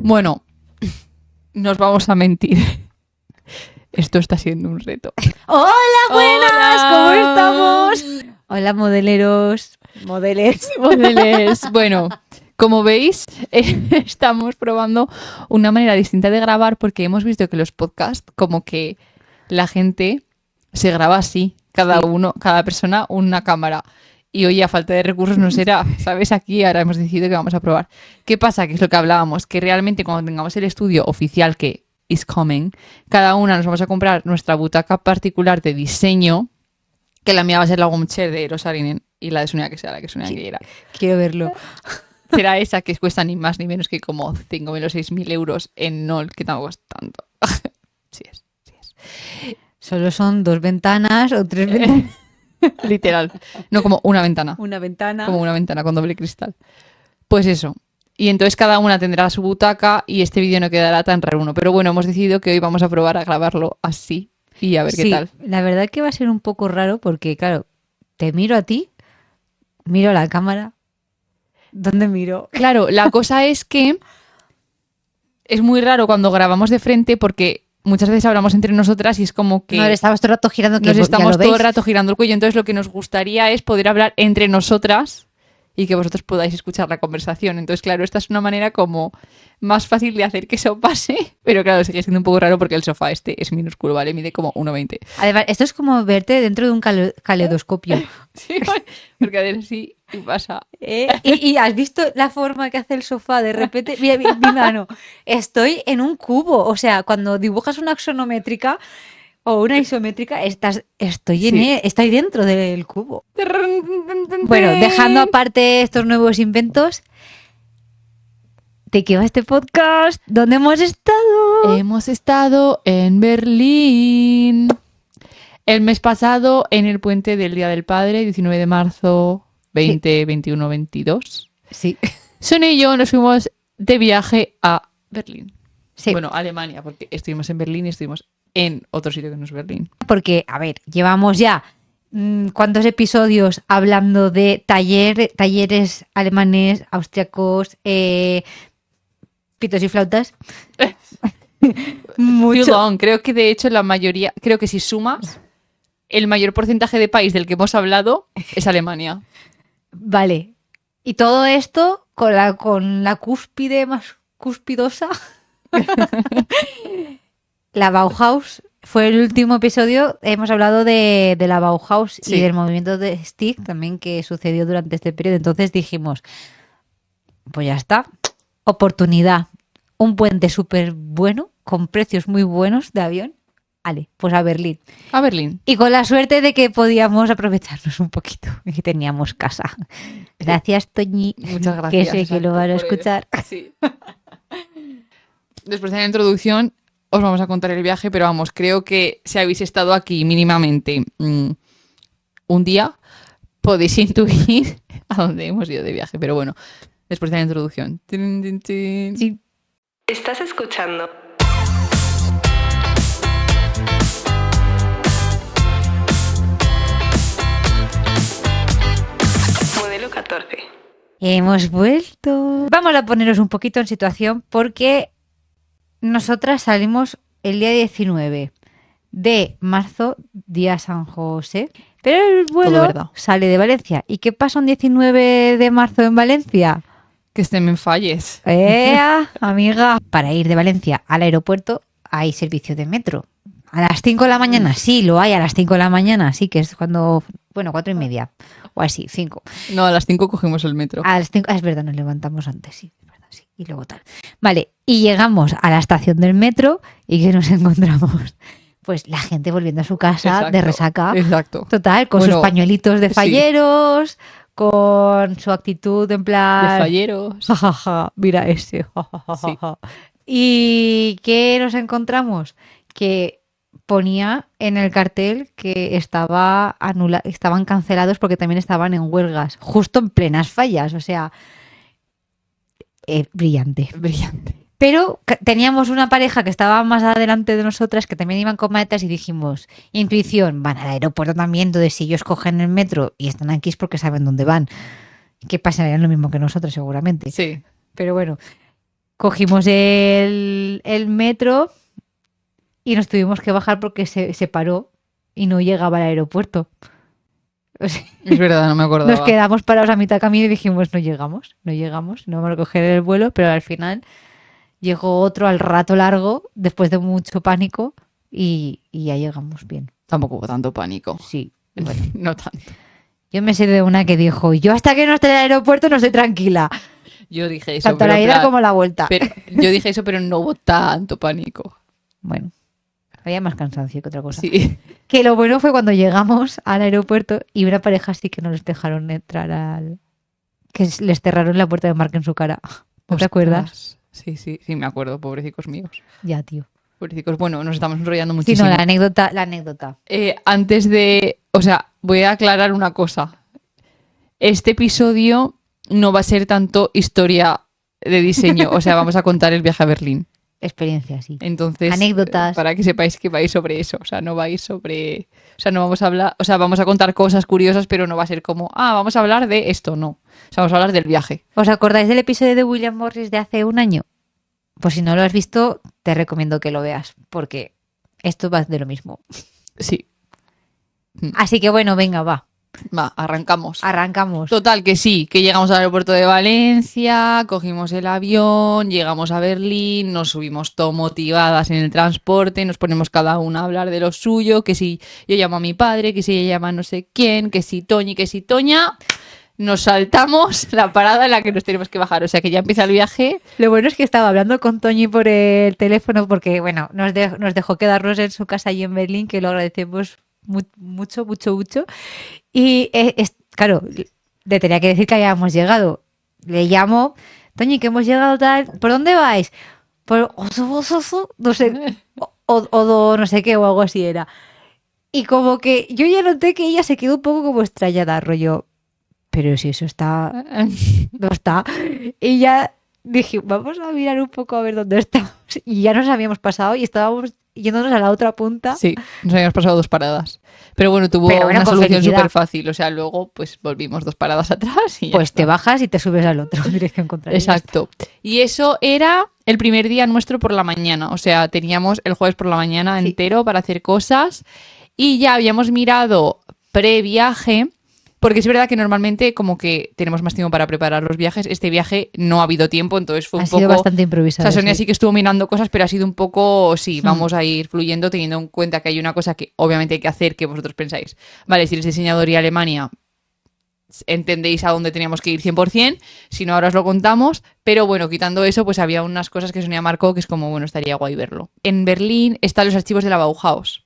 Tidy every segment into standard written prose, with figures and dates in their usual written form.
Bueno, nos vamos a mentir. Esto está siendo un reto. ¡Hola, buenas! Hola. ¿Cómo estamos? Hola, modeleros. Modeles. Bueno, como veis, estamos probando una manera distinta de grabar porque hemos visto que los podcasts, como que la gente se graba así, cada persona una cámara. Y oye, a falta de recursos no será, ¿sabes? Aquí ahora hemos decidido que vamos a probar. ¿Qué pasa? Que es lo que hablábamos, que realmente cuando tengamos el estudio oficial que is coming, cada una nos vamos a comprar nuestra butaca particular de diseño, que la mía va a ser la home chair de Rosarinen y la de Sonia que sea la que Sonia quiera. Quiero verlo. Será esa que cuesta ni más ni menos que como 5.000 o 6.000 euros en NOL, que tampoco es tanto. Sí es. Solo son 2 ventanas o 3 ventanas. Literal. No, como una ventana. Una ventana. Como una ventana con doble cristal. Pues eso. Y entonces cada una tendrá su butaca y este vídeo no quedará tan raro. Pero bueno, hemos decidido que hoy vamos a probar a grabarlo así y a ver qué tal. La verdad que va a ser un poco raro porque, claro, te miro a ti, miro a la cámara. ¿Dónde miro? Claro, la cosa es que es muy raro cuando grabamos de frente porque muchas veces hablamos entre nosotras y es como que No, estamos todo el rato girando. nos estamos todo el veis. rato girando el cuello. Entonces lo que nos gustaría es poder hablar entre nosotras y que vosotros podáis escuchar la conversación. Entonces, claro, esta es una manera como más fácil de hacer que eso pase, pero claro, sigue siendo un poco raro porque el sofá este es minúsculo, ¿vale? Mide como 1,20. Además, esto es como verte dentro de un caleidoscopio. Sí, porque a ver si pasa. ¿Y has visto la forma que hace el sofá? De repente, mira mi mano. Estoy en un cubo. O sea, cuando dibujas una axonométrica o una isométrica, estoy dentro del cubo. Bueno, dejando aparte estos nuevos inventos, ¿de qué va este podcast? ¿Dónde hemos estado? Hemos estado en Berlín el mes pasado en el puente del Día del Padre, 19 de marzo, 20, 21, 22. Sí. Sonia y yo nos fuimos de viaje a Berlín. Sí. Bueno, Alemania, porque estuvimos en Berlín y estuvimos en otro sitio que no es Berlín. Porque, a ver, llevamos ya ¿cuántos episodios hablando de talleres alemanes, austriacos, pitos y flautas? Too long. Creo que de hecho la mayoría, creo que si sumas, el mayor porcentaje de país del que hemos hablado es Alemania. Vale. Y todo esto con la cúspide más cuspidosa. La Bauhaus fue el último episodio. Hemos hablado de la Bauhaus y del movimiento de Stick también que sucedió durante este periodo. Entonces dijimos, pues ya está. Oportunidad. Un puente súper bueno, con precios muy buenos de avión. Vale, pues a Berlín. A Berlín. Y con la suerte de que podíamos aprovecharnos un poquito y que teníamos casa. Gracias, Toñi. Muchas gracias. Que sé que lo van a escuchar. Sí. Después de la introducción os vamos a contar el viaje, pero vamos, creo que si habéis estado aquí mínimamente un día, podéis intuir a dónde hemos ido de viaje. Pero bueno, después de la introducción. Sí. Estás escuchando Modelo 14. Hemos vuelto. Vamos a poneros un poquito en situación porque nosotras salimos el día 19 de marzo, día San José, pero el vuelo sale de Valencia. ¿Y qué pasa un 19 de marzo en Valencia? Que me falles. Amiga. Para ir de Valencia al aeropuerto hay servicio de metro. A las 5 de la mañana, sí, lo hay a las 5 de la mañana, sí, que es cuando, 4:30 o así, 5. No, a las 5 cogimos el metro. A las 5, es verdad, nos levantamos antes, sí, es verdad, sí, y luego tal. Vale, y llegamos a la estación del metro y ¿qué nos encontramos? Pues la gente volviendo a su casa de resaca. Exacto. Total, con sus pañuelitos de falleros, con su actitud en plan... De falleros. Jajaja, mira ese. Sí. ¿Y qué nos encontramos? Que ponía en el cartel que estaban cancelados porque también estaban en huelgas, justo en plenas fallas, o sea, brillante. Pero teníamos una pareja que estaba más adelante de nosotras que también iban con maletas y dijimos, intuición, van al aeropuerto también, entonces si ellos cogen el metro y están aquí es porque saben dónde van, que pasarían lo mismo que nosotros seguramente. Sí. Pero bueno, cogimos el metro y nos tuvimos que bajar porque se paró y no llegaba al aeropuerto. O sea, Es verdad, no me acordaba. nos quedamos parados a mitad camino y dijimos, no llegamos, no vamos a coger el vuelo, pero al final llegó otro al rato largo, después de mucho pánico, y ya llegamos bien. Tampoco hubo tanto pánico. Sí, bueno. No tanto. Yo me sé de una que dijo, yo hasta que no esté en el aeropuerto no estoy tranquila. Yo dije eso, Tanto la ida como la vuelta. yo dije eso, pero no hubo tanto pánico. Bueno, había más cansancio que otra cosa. Sí. Que lo bueno fue cuando llegamos al aeropuerto y una pareja sí que no les dejaron entrar que les cerraron la puerta de embarque en su cara. ¿No te acuerdas? Sí, me acuerdo, pobrecicos míos. Ya, tío. Pobrecicos, bueno, nos estamos enrollando Sí, muchísimo. no, la anécdota. Antes de... O sea, voy a aclarar una cosa. Este episodio no va a ser tanto historia de diseño. O sea, vamos a contar el viaje a Berlín. Experiencia, sí. Entonces, Anécdotas. para que sepáis que vais sobre eso. O sea, no vais sobre... O sea, no vamos a hablar... O sea, vamos a contar cosas curiosas, pero no va a ser como... vamos a hablar de esto, no. O sea, vamos a hablar del viaje. ¿Os acordáis del episodio de William Morris de hace un año? Pues si no lo has visto, te recomiendo que lo veas, porque esto va de lo mismo. Sí. Así que bueno, venga, va. Va, arrancamos. Arrancamos. Total, que sí, que llegamos al aeropuerto de Valencia, cogimos el avión, llegamos a Berlín, nos subimos todo motivadas en el transporte, nos ponemos cada una a hablar de lo suyo, que si yo llamo a mi padre, que si ella llama a no sé quién, que si Toñi, que si Toña, nos saltamos la parada en la que nos tenemos que bajar, o sea que ya empieza el viaje. Lo bueno es que estaba hablando con Toñi por el teléfono porque, bueno, nos dejó quedarnos en su casa allí en Berlín, que lo agradecemos mucho. Y, claro, le tenía que decir que habíamos llegado. Le llamo, Toñi, que hemos llegado tal, ¿por dónde vais? Por no sé, o no sé qué, o algo así era. Y como que yo ya noté que ella se quedó un poco como extrañada, rollo, pero si eso está, no está. Y ya dije, vamos a mirar un poco a ver dónde estamos. Y ya nos habíamos pasado y estábamos yéndonos a la otra punta. Sí, nos habíamos pasado 2 paradas. Pero bueno, tuvo Pero bueno, una con solución felicidad. súper fácil. O sea, luego pues volvimos 2 paradas atrás y ya Pues te está. bajas y te subes al otro, dirección contraria. Exacto. Y eso era el primer día nuestro por la mañana. O sea, teníamos el jueves por la mañana Sí. entero para hacer cosas y ya habíamos mirado previaje, porque es verdad que normalmente como que tenemos más tiempo para preparar los viajes. Este viaje no ha habido tiempo, entonces fue Ha un sido poco... bastante O improvisado. sea, Sonia sí que estuvo mirando cosas, pero ha sido un poco, sí, Hmm. vamos a ir fluyendo teniendo en cuenta que hay una cosa que obviamente hay que hacer que vosotros pensáis. Vale, si eres diseñador y Alemania, entendéis a dónde teníamos que ir 100%, si no ahora os lo contamos, pero bueno, quitando eso, pues había unas cosas que Sonia marcó que es como, bueno, estaría guay verlo. En Berlín están los archivos de la Bauhaus.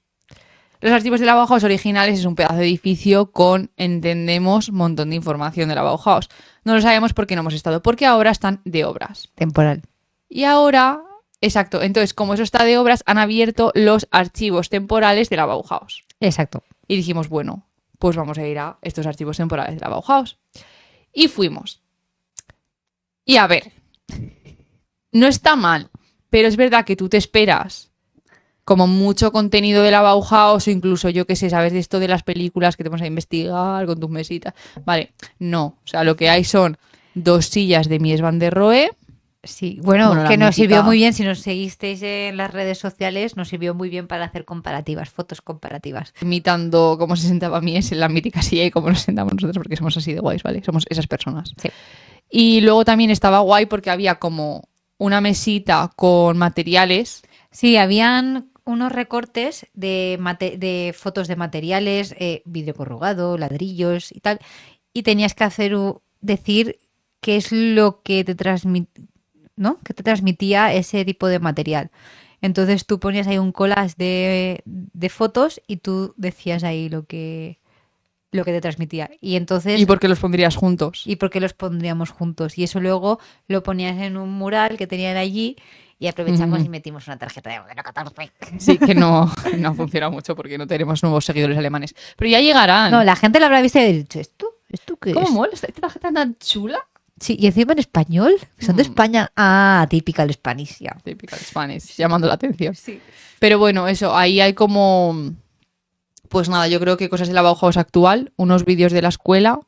Los archivos de la Bauhaus originales es un pedazo de edificio con, entendemos, un montón de información de la Bauhaus. No lo sabemos porque no hemos estado, porque ahora están de obras. Temporal. Y ahora, exacto, entonces como eso está de obras, han abierto los archivos temporales de la Bauhaus. Exacto. Y dijimos, bueno, pues vamos a ir a estos archivos temporales de la Bauhaus. Y fuimos. Y a ver, no está mal, pero es verdad que tú te esperas como mucho contenido de la Bauhaus o incluso, yo qué sé, sabes de esto de las películas que te pones a investigar con tus mesitas. Vale, no. O sea, lo que hay son 2 sillas de Mies van der Rohe. Sí, bueno, Bueno, la que nos mítica. sirvió muy bien, si nos seguisteis en las redes sociales, nos sirvió muy bien para hacer comparativas, fotos comparativas. Imitando cómo se sentaba Mies en la mítica silla y cómo nos sentamos nosotros, porque somos así de guays, ¿vale? Somos esas personas. Sí. Y luego también estaba guay porque había como una mesita con materiales. Sí, habían unos recortes de fotos de materiales, vidrio corrugado, ladrillos y tal, y tenías que decir qué es lo que te ¿no? Que te transmitía ese tipo de material. Entonces tú ponías ahí un collage de fotos y tú decías ahí lo que te transmitía. Y entonces... ¿Y por qué los pondrías juntos? ¿Y por qué los pondríamos juntos? Y eso luego lo ponías en un mural que tenían allí y aprovechamos Ujú. y metimos una tarjeta de modelo 14. Sí, que no funciona mucho porque no tenemos nuevos seguidores alemanes. Pero ya llegarán. No, la gente lo habrá visto y habrá dicho, ¿esto qué ¿Cómo es? mola esta tarjeta tan chula? Sí, y encima en español, son de Mm. España. Ah, típica el Spanish, ya. Típica de Spanish, llamando la atención. Sí. Pero bueno, eso, ahí hay como... Pues nada, yo creo que cosas de la Bauhaus actual, unos vídeos de la escuela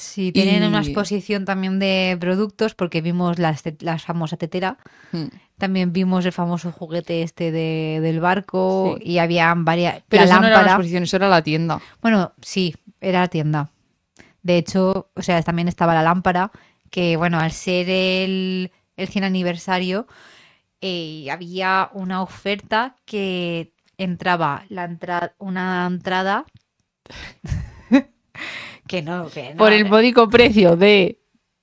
Sí, tienen Y- una exposición también de productos porque vimos la famosa tetera. Mm. También vimos el famoso juguete del barco Sí. y había varias... Pero la eso no era una lámpara. exposición, eso era la tienda. Bueno, sí, era la tienda. De hecho, o sea, también estaba la lámpara, que bueno, al ser el 100 aniversario, había una oferta que entraba una entrada que no, Por el módico precio de...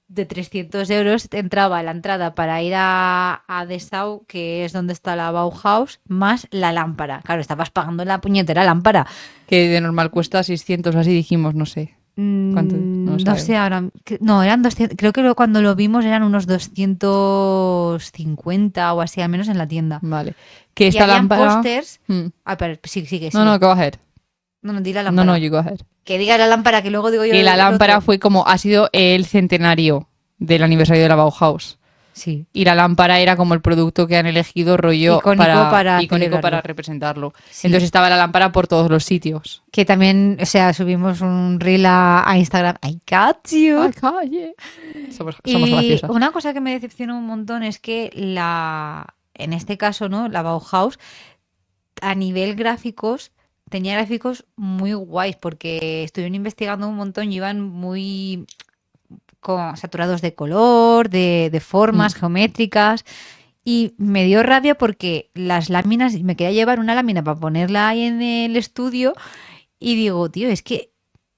de 300 euros te entraba la entrada para ir a Dessau, que es donde está la Bauhaus, más la lámpara. Claro, estabas pagando la puñetera lámpara. que de normal cuesta 600 o así dijimos, no sé. ¿Cuánto? No No sabemos. sé ahora. No, eran 200. Creo que cuando lo vimos eran unos 250 o así, al menos en la tienda. Vale. Que Y esta habían lámpara... pósters. Mm. Ah, pero sigue. No, go ahead. No, di la No, lámpara. you go ahead. Que diga la lámpara, que luego digo yo. Que la el lámpara otro. fue como... Ha sido el centenario del aniversario de la Bauhaus. Sí. Y la lámpara era como el producto que han elegido rollo Icónico para icónico celebrarlo. para representarlo. Sí. Entonces estaba la lámpara por todos los sitios. Que también, o sea, subimos un reel a Instagram. I got you. Ay, calle. Somos Y graciosas. una cosa que me decepcionó un montón es que en este caso, ¿no? La Bauhaus, a nivel gráficos, tenía gráficos muy guays porque estuvieron investigando un montón y iban muy saturados de color, de formas geométricas. Y me dio rabia porque las láminas, me quería llevar una lámina para ponerla ahí en el estudio y digo, tío, es que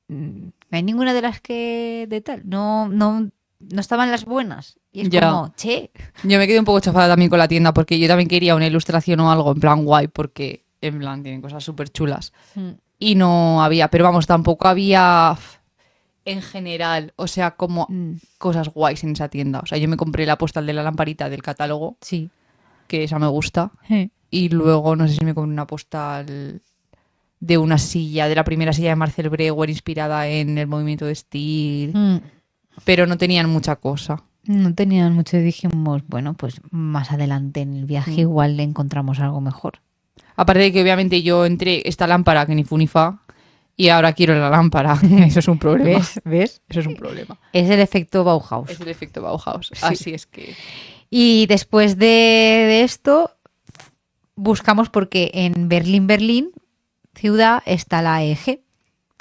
no hay ninguna de las que de tal, no estaban las buenas. Y es Ya. como, che, Yo me quedé un poco chafada también con la tienda porque yo también quería una ilustración o algo en plan guay porque en plan tienen cosas súper chulas. Y no había, pero vamos, tampoco había en general, o sea, como cosas guays en esa tienda. O sea, yo me compré la postal de la lamparita del catálogo, sí. que esa me gusta. Y luego no sé si me compré una postal de una silla, de la primera silla de Marcel Breuer inspirada en el movimiento de Steel, pero no tenían mucha cosa. No tenían mucho y dijimos, bueno, pues más adelante en el viaje igual le encontramos algo mejor. Aparte de que obviamente yo entré esta lámpara que ni fu ni fa y ahora quiero la lámpara. Eso es un problema. ¿Ves? Eso es un problema. Es el efecto Bauhaus. Es el efecto Bauhaus. Sí. Así es que... Y después de esto, buscamos porque en Berlín, ciudad, está la AEG.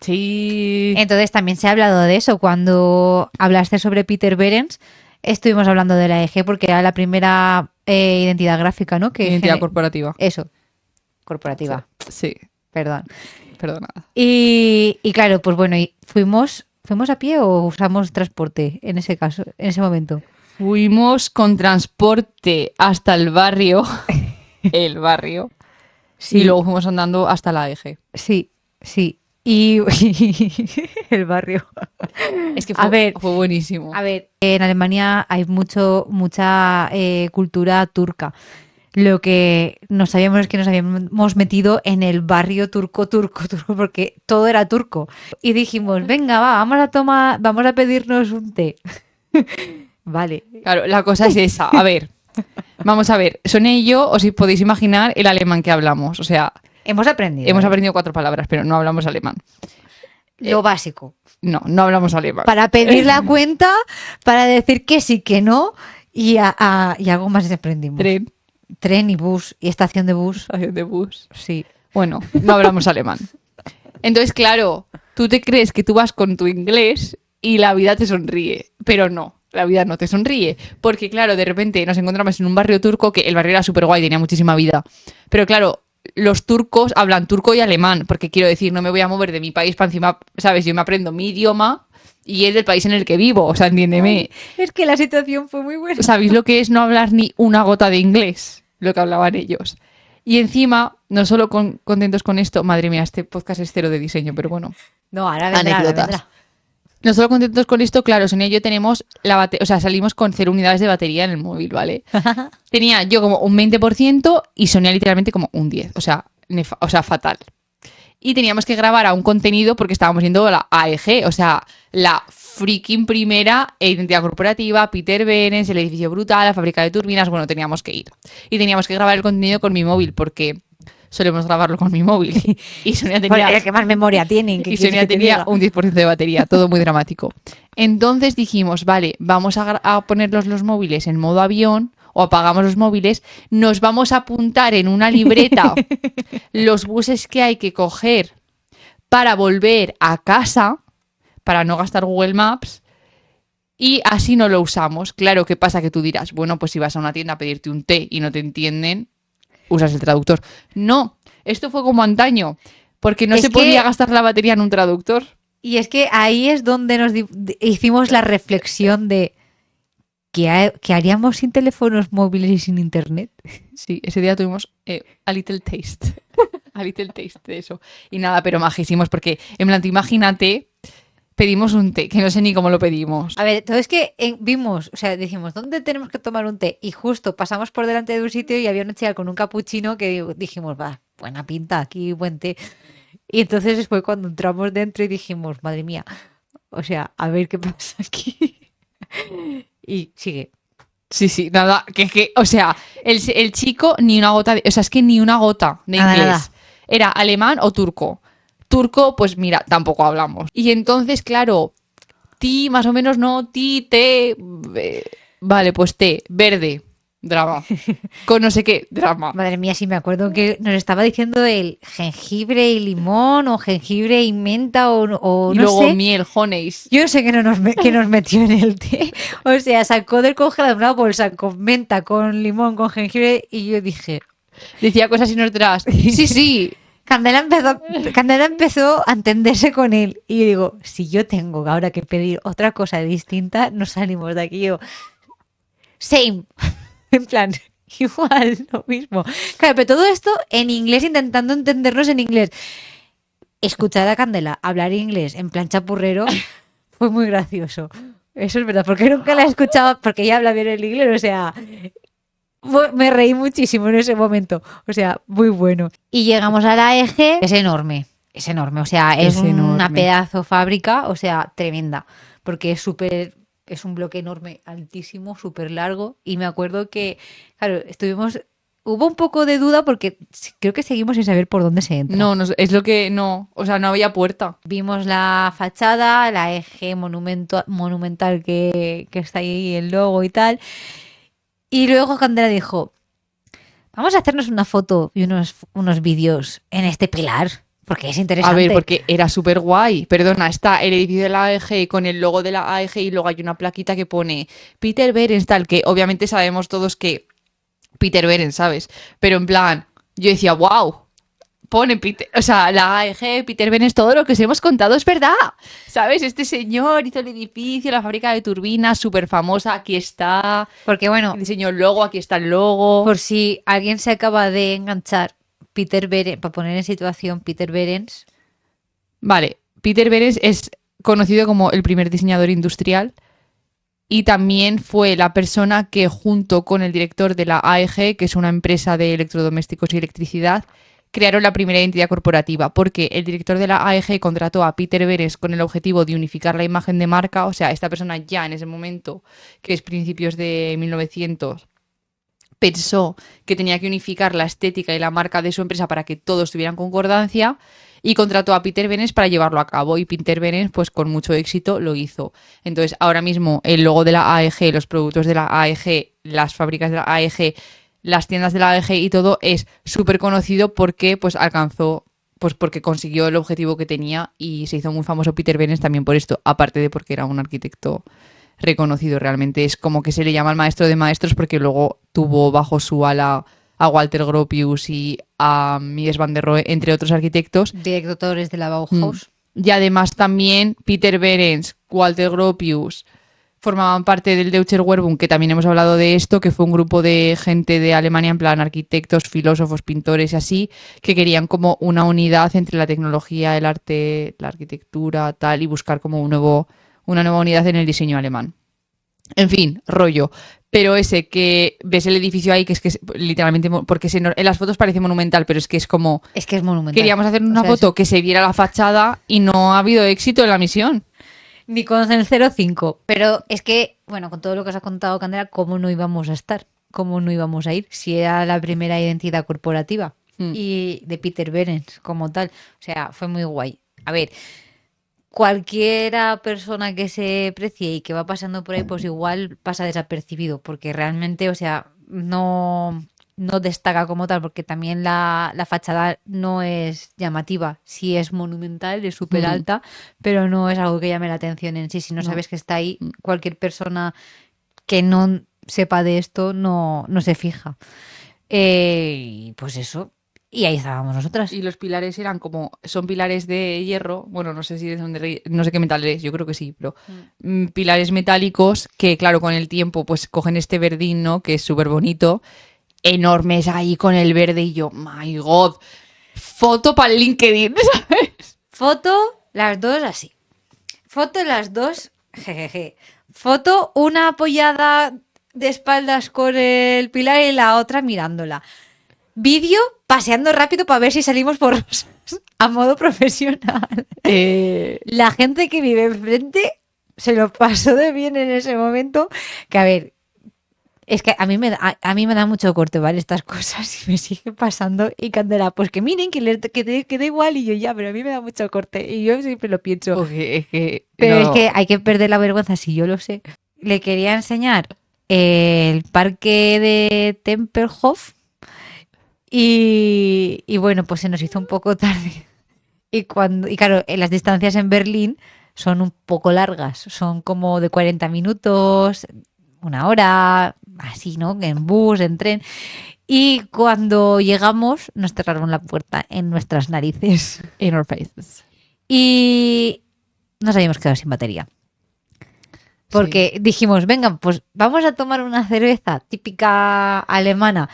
Sí. Entonces también se ha hablado de eso. Cuando hablaste sobre Peter Behrens, estuvimos hablando de la AEG porque era la primera identidad gráfica, ¿no? Que Identidad corporativa. Eso, corporativa. Sí. Perdón. Perdonada. Y claro, pues bueno, ¿fuimos a pie o usamos transporte en ese caso, en ese momento? Fuimos con transporte hasta el barrio. El barrio. Sí. Y luego fuimos andando hasta la eje. Sí. Y el barrio. Es que A ver. fue buenísimo. A ver, en Alemania hay mucha cultura turca. Lo que no sabíamos es que nos habíamos metido en el barrio turco, porque todo era turco. Y dijimos, venga, vamos a pedirnos un té. Vale. Claro, la cosa es esa. A ver, vamos a ver. Sonia y yo, os podéis imaginar el alemán que hablamos. O sea, Hemos aprendido. hemos aprendido 4 palabras, pero no hablamos alemán. Lo básico. No hablamos alemán. Para pedir la cuenta, para decir que sí, que no, y algo más aprendimos. Tren y bus, y estación de bus. Estación de bus. Sí. Bueno, no hablamos alemán. Entonces, claro, tú te crees que tú vas con tu inglés y la vida te sonríe, pero no. La vida no te sonríe, porque claro, de repente nos encontramos en un barrio turco, que el barrio era súper guay, tenía muchísima vida, pero claro, los turcos hablan turco y alemán, porque quiero decir, no me voy a mover de mi país para encima, ¿sabes? Yo me aprendo mi idioma y es del país en el que vivo, o sea, entiéndeme. Es que la situación fue muy buena. ¿Sabéis lo que es no hablar ni una gota de inglés? Lo que hablaban ellos. Y encima, no solo contentos con esto, madre mía, este podcast es cero de diseño, pero bueno. No, ahora vendrá, Anécdotas. No solo contentos con esto, claro, Sonia y yo tenemos o sea, salimos con 0 unidades de batería en el móvil, ¿vale? Tenía yo como un 20% y Sonia literalmente como un 10%, o sea, fatal. Y teníamos que grabar a un contenido porque estábamos viendo la AEG, o sea, la freaking primera identidad corporativa, Peter Behrens, el edificio brutal, la fábrica de turbinas, bueno, teníamos que ir. Y teníamos que grabar el contenido con mi móvil porque solemos grabarlo con mi móvil. Y Sonia Bueno, tenía, el que más memoria tienen. y Sonia tenía un 10% de batería, todo muy dramático. Entonces dijimos, vale, vamos a poner los móviles en modo avión, o apagamos los móviles, nos vamos a apuntar en una libreta los buses que hay que coger para volver a casa, para no gastar Google Maps, y así no lo usamos. Claro, ¿qué pasa? Que tú dirás, bueno, pues si vas a una tienda a pedirte un té y no te entienden, usas el traductor. No, esto fue como antaño, porque no Es se que- podía gastar la batería en un traductor. Y es que ahí es donde hicimos la reflexión de ¿qué haríamos sin teléfonos móviles y sin internet? Sí, ese día tuvimos a little taste. A little taste de eso. Y nada, pero majísimos, porque en plan, tú imagínate, pedimos un té, que no sé ni cómo lo pedimos. A ver, todo es que vimos, o sea, dijimos, ¿dónde tenemos que tomar un té? Y justo pasamos por delante de un sitio y había una chica con un capuchino que dijimos, va, buena pinta, aquí buen té. Y entonces fue cuando entramos dentro y dijimos, madre mía, o sea, a ver qué pasa aquí. Y sigue. Sí, sí, nada, o sea, el chico ni una gota o sea, es que ni una gota de Nada, inglés. nada. Era alemán o turco. Turco, pues mira, tampoco hablamos. Y entonces, claro, ti más o menos no, ti, té, vale, pues té, verde, drama. Con no sé qué, drama. Madre mía, sí me acuerdo que nos estaba diciendo el jengibre y limón o jengibre y menta o Y no luego sé. miel, honeys. Yo no sé qué nos metió en el té. O sea, sacó del congelador una bolsa con menta, con limón, con jengibre y yo dije... Decía cosas y nosotras, sí, sí. Candela empezó a entenderse con él y yo digo, si yo tengo ahora que pedir otra cosa distinta, nos salimos de aquí. Yo, same, en plan, igual, lo mismo. Claro, pero todo esto en inglés, intentando entendernos en inglés. Escuchar a Candela hablar inglés en plan chapurrero fue muy gracioso. Eso es verdad, porque nunca la he escuchado, porque ella habla bien el inglés, o sea, me reí muchísimo en ese momento, o sea, muy bueno. Y llegamos a la eje, es enorme, o sea, es Es una enorme. pedazo fábrica, o sea, tremenda, porque es un bloque enorme, altísimo, súper largo, y me acuerdo que, claro, hubo un poco de duda porque creo que seguimos sin saber por dónde se entra. No, es lo que no, o sea, no había puerta. Vimos la fachada, la eje monumental que está ahí, el logo y tal. Y luego Candela dijo, vamos a hacernos una foto y unos vídeos en este pilar, porque es interesante. A ver, porque era súper guay. Perdona, está el edificio de la AEG con el logo de la AEG y luego hay una plaquita que pone Peter Behrens, tal, que obviamente sabemos todos que Peter Behrens, ¿sabes? Pero en plan, yo decía, wow, pone Peter, o sea, la AEG, Peter Behrens, todo lo que os hemos contado es verdad, ¿sabes? Este señor hizo el edificio, la fábrica de turbinas, súper famosa, aquí está, Porque bueno, diseñó el logo, aquí está el logo. por si alguien se acaba de enganchar, Peter Behrens, para poner en situación Peter Behrens, Vale, Peter Behrens es conocido como el primer diseñador industrial y también fue la persona que junto con el director de la AEG, que es una empresa de electrodomésticos y electricidad, crearon la primera identidad corporativa, porque el director de la AEG contrató a Peter Behrens con el objetivo de unificar la imagen de marca, o sea, esta persona ya en ese momento, que es principios de 1900, pensó que tenía que unificar la estética y la marca de su empresa para que todos tuvieran concordancia y contrató a Peter Behrens para llevarlo a cabo y Peter Behrens pues con mucho éxito lo hizo. Entonces ahora mismo el logo de la AEG, los productos de la AEG, las fábricas de la AEG, las tiendas de la AEG y todo es súper conocido porque pues alcanzó, pues porque consiguió el objetivo que tenía y se hizo muy famoso Peter Behrens también por esto, aparte de porque era un arquitecto reconocido realmente. Es como que se le llama el maestro de maestros porque luego tuvo bajo su ala a Walter Gropius y a Mies van der Rohe, entre otros arquitectos. directores de la Bauhaus. Y además también Peter Behrens, Walter Gropius formaban parte del Deutscher Werbung, que también hemos hablado de esto, que fue un grupo de gente de Alemania, en plan arquitectos, filósofos, pintores y así, que querían como una unidad entre la tecnología, el arte, la arquitectura, tal, y buscar como una nueva unidad en el diseño alemán. En fin, rollo. Pero ese que ves el edificio ahí, que es literalmente, porque en las fotos parece monumental, pero es que es como... Es que es monumental. Queríamos hacer una O sea, foto que se viera la fachada y no ha habido éxito en la misión. Ni con el 05. Pero es que, bueno, con todo lo que os ha contado Candela, ¿cómo no íbamos a estar? ¿Cómo no íbamos a ir si era la primera identidad corporativa? y de Peter Behrens como tal. O sea, fue muy guay. A ver, cualquiera persona que se precie y que va pasando por ahí, pues igual pasa desapercibido, porque realmente, o sea, no destaca como tal, porque también la fachada no es llamativa. Sí es monumental, es súper alta, pero no es algo que llame la atención en sí. Si no sabes que está ahí, cualquier persona que no sepa de esto no se fija. Y pues eso. Y ahí estábamos nosotras. Y los pilares eran son pilares de hierro, bueno, no sé si no sé qué metal es, yo creo que sí, pero pilares metálicos que, claro, con el tiempo, pues cogen este verdín, ¿no? Que es súper bonito, enormes ahí con el verde y yo, my God, foto para el LinkedIn, ¿sabes? Foto, las dos así. Foto, las dos, jejeje. Foto, una apoyada de espaldas con el pilar y la otra mirándola. Vídeo paseando rápido para ver si salimos borrosos a modo profesional. La gente que vive enfrente se lo pasó de bien en ese momento. Que a ver, es que a mí me da mucho corte, ¿vale? Estas cosas y me sigue pasando. Y Candela, pues que miren, que da igual. Y yo ya, pero a mí me da mucho corte. Y yo siempre lo pienso. Pero no. es que hay que perder la vergüenza, si yo lo sé. Le quería enseñar el parque de Tempelhof. Y bueno, pues se nos hizo un poco tarde. Y claro, las distancias en Berlín son un poco largas. Son como de 40 minutos, una hora, así, ¿no? En bus, en tren. Y cuando llegamos, nos cerraron la puerta en nuestras narices. In our faces. Y nos habíamos quedado sin batería. Porque dijimos, venga, pues vamos a tomar una cerveza típica alemana.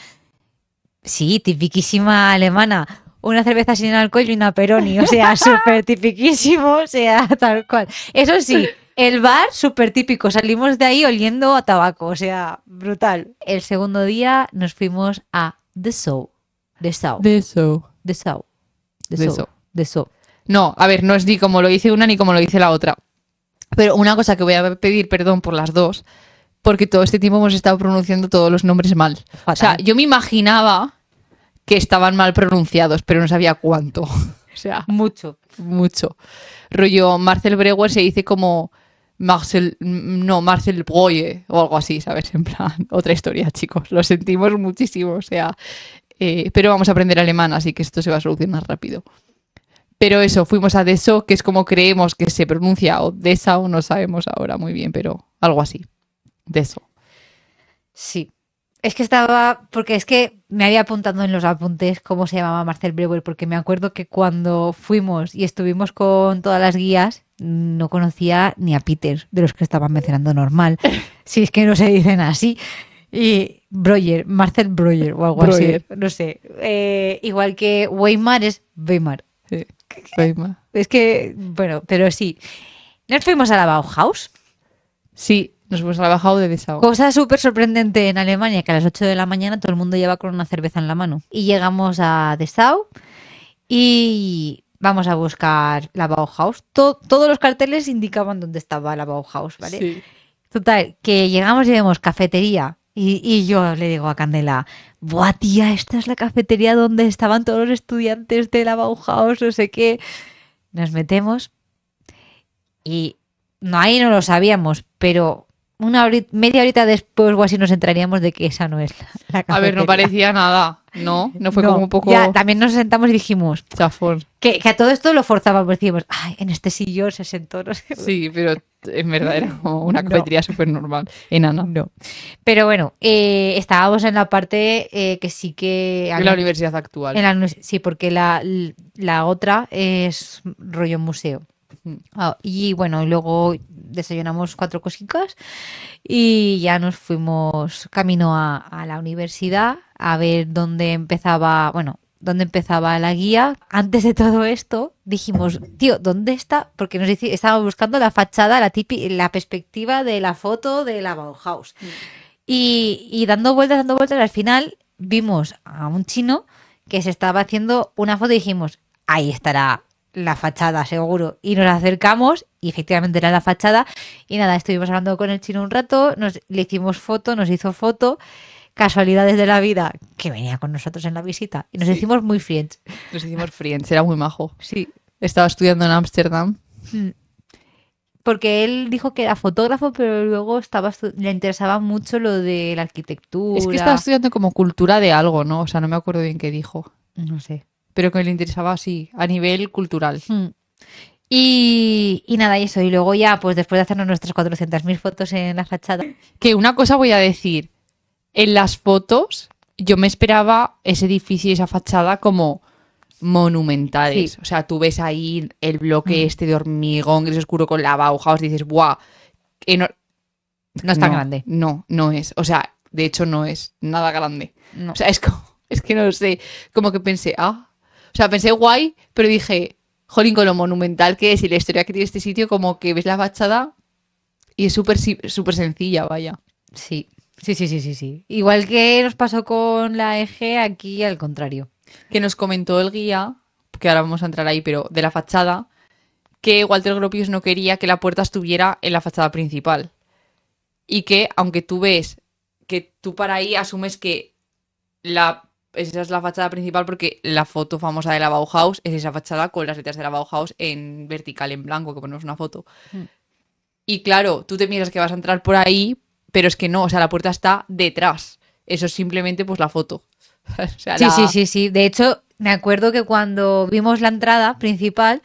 Sí, tipiquísima alemana. Una cerveza sin alcohol y una Peroni. O sea, súper tipiquísimo. O sea, tal cual. Eso sí, el bar súper típico. Salimos de ahí oliendo a tabaco. O sea, brutal. El segundo día nos fuimos a Dessau. No, a ver, no es ni como lo dice una ni como lo dice la otra. Pero una cosa que voy a pedir perdón por las dos, porque todo este tiempo hemos estado pronunciando todos los nombres mal. Fatal. O sea, yo me imaginaba que estaban mal pronunciados, pero no sabía cuánto. O sea, Mucho. Rollo, Marcel Breuer se dice como Marcel Breuer o algo así, ¿sabes? En plan, otra historia, chicos. Lo sentimos muchísimo, o sea, pero vamos a aprender alemán, así que esto se va a solucionar rápido. Pero eso, fuimos a Dessau, que es como creemos que se pronuncia, o Dessau, no sabemos ahora muy bien, pero algo así. Dessau. Sí. Es que me había apuntado en los apuntes cómo se llamaba Marcel Breuer, porque me acuerdo que cuando fuimos y estuvimos con todas las guías, no conocía ni a Peter, de los que estaban mencionando normal. Si es que no se dicen así. Y Marcel Breuer o algo Breuer. así. No sé. Igual que Weimar es Weimar. Sí, Weimar. Es que, bueno, pero sí. Nos fuimos a la Bauhaus. Sí, nos hemos trabajado de Dessau. Cosa súper sorprendente en Alemania, que a las 8 de la mañana todo el mundo lleva con una cerveza en la mano. Y llegamos a Dessau y vamos a buscar la Bauhaus. Todos los carteles indicaban dónde estaba la Bauhaus, ¿vale? Sí. Total, que llegamos y vemos cafetería. Y yo le digo a Candela, ¡buah, tía! Esta es la cafetería donde estaban todos los estudiantes de la Bauhaus, no sé qué. Nos metemos y ahí no lo sabíamos, pero media horita después o así nos entraríamos de que esa no es la cafetería. A ver, no parecía nada, ¿no? No fue como un poco Ya, también nos sentamos y dijimos chafón. que a todo esto lo forzábamos. Decíamos, ay, en este sillón se sentó, no sé. Sí, pero en verdad era como una cafetería súper normal, enana. No. Pero bueno, estábamos en la parte que sí que... En la universidad actual. Sí, porque la otra es rollo museo. Y bueno, luego desayunamos 4 cositas y ya nos fuimos camino a la universidad a ver dónde empezaba la guía. Antes de todo esto dijimos, tío, ¿dónde está? Porque estábamos buscando la fachada, la perspectiva de la foto de la Bauhaus. Y dando vueltas, al final vimos a un chino que se estaba haciendo una foto y dijimos, ahí estará la fachada, seguro. Y nos acercamos y efectivamente era la fachada. Y nada, estuvimos hablando con el chino un rato, le hicimos foto, nos hizo foto. Casualidades de la vida, que venía con nosotros en la visita. Y nos hicimos muy friends. Nos hicimos friends, era muy majo. Sí. Estaba estudiando en Ámsterdam. Porque él dijo que era fotógrafo, pero luego le interesaba mucho lo de la arquitectura. Es que estaba estudiando como cultura de algo, ¿no? O sea, no me acuerdo bien qué dijo. No sé. Pero que le interesaba así, a nivel cultural. Y nada, y eso. Y luego ya, pues después de hacernos nuestras 400.000 fotos en la fachada. Que una cosa voy a decir. En las fotos yo me esperaba ese edificio y esa fachada como monumentales. Sí. O sea, tú ves ahí el bloque este de hormigón gris oscuro con la Bauhaus y dices, ¡buah! No es tan grande. No, no es. O sea, de hecho no es nada grande. No. O sea, es que no sé. Como que pensé, O sea, pensé guay, pero dije, jolín, con lo monumental que es y la historia que tiene este sitio, como que ves la fachada y es súper sencilla, vaya. Sí. Sí. Igual que nos pasó con la EG, aquí al contrario. Que nos comentó el guía, que ahora vamos a entrar ahí, pero de la fachada, que Walter Gropius no quería que la puerta estuviera en la fachada principal. Y que, aunque tú ves que tú para ahí asumes que esa es la fachada principal porque la foto famosa de la Bauhaus es esa fachada con las letras de la Bauhaus en vertical, en blanco, que ponemos una foto. Y claro, tú te miras que vas a entrar por ahí, pero es que no, o sea, la puerta está detrás. Eso es simplemente pues la foto. O sea, Sí. De hecho, me acuerdo que cuando vimos la entrada principal,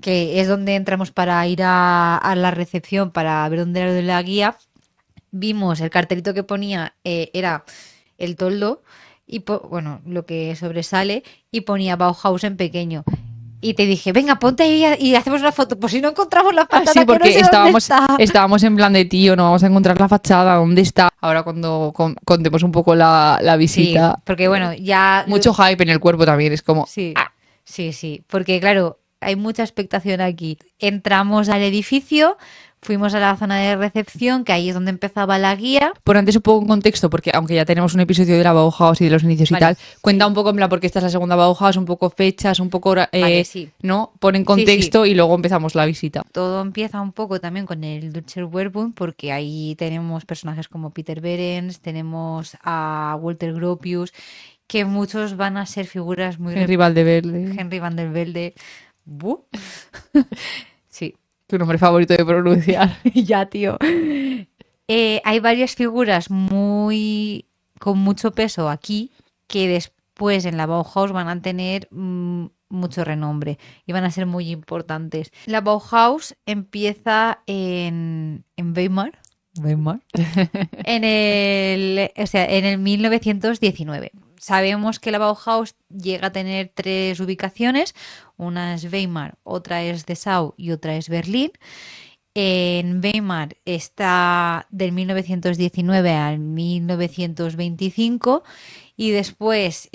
que es donde entramos para ir a la recepción para ver dónde era lo de la guía, vimos el cartelito que ponía, era el toldo, y bueno, lo que sobresale, y ponía Bauhaus en pequeño. Y te dije, venga, ponte ahí y hacemos una foto. Pues si no encontramos la fachada, sí, porque que no sé dónde está. estábamos en plan de tío, no vamos a encontrar la fachada, ¿dónde está? Ahora cuando contemos un poco la visita. Sí, porque bueno, ya... Mucho hype en el cuerpo también, es como... Sí, sí, porque claro, hay mucha expectación aquí. Entramos al edificio, fuimos a la zona de recepción, que ahí es donde empezaba la guía. Por antes un poco en contexto, porque aunque ya tenemos un episodio de la Bauhaus y de los inicios y Vale, tal, cuenta un poco en plan porque esta es la segunda Bauhaus, un poco fechas, un poco... Vale, sí. ¿no? Pon en contexto y luego empezamos la visita. Todo empieza un poco también con el Deutscher Wehrbuch, porque ahí tenemos personajes como Peter Behrens, tenemos a Walter Gropius, que muchos van a ser figuras muy... Henry Valdeverde. Henry van der Velde. ¿Bu? Sí. Tu nombre favorito de pronunciar. Ya, tío. Hay varias figuras con mucho peso aquí que después en la Bauhaus van a tener mucho renombre y van a ser muy importantes. La Bauhaus empieza en Weimar. En el 1919. Sabemos que la Bauhaus llega a tener 3 ubicaciones, una es Weimar, otra es Dessau y otra es Berlín. En Weimar está del 1919 al 1925 y después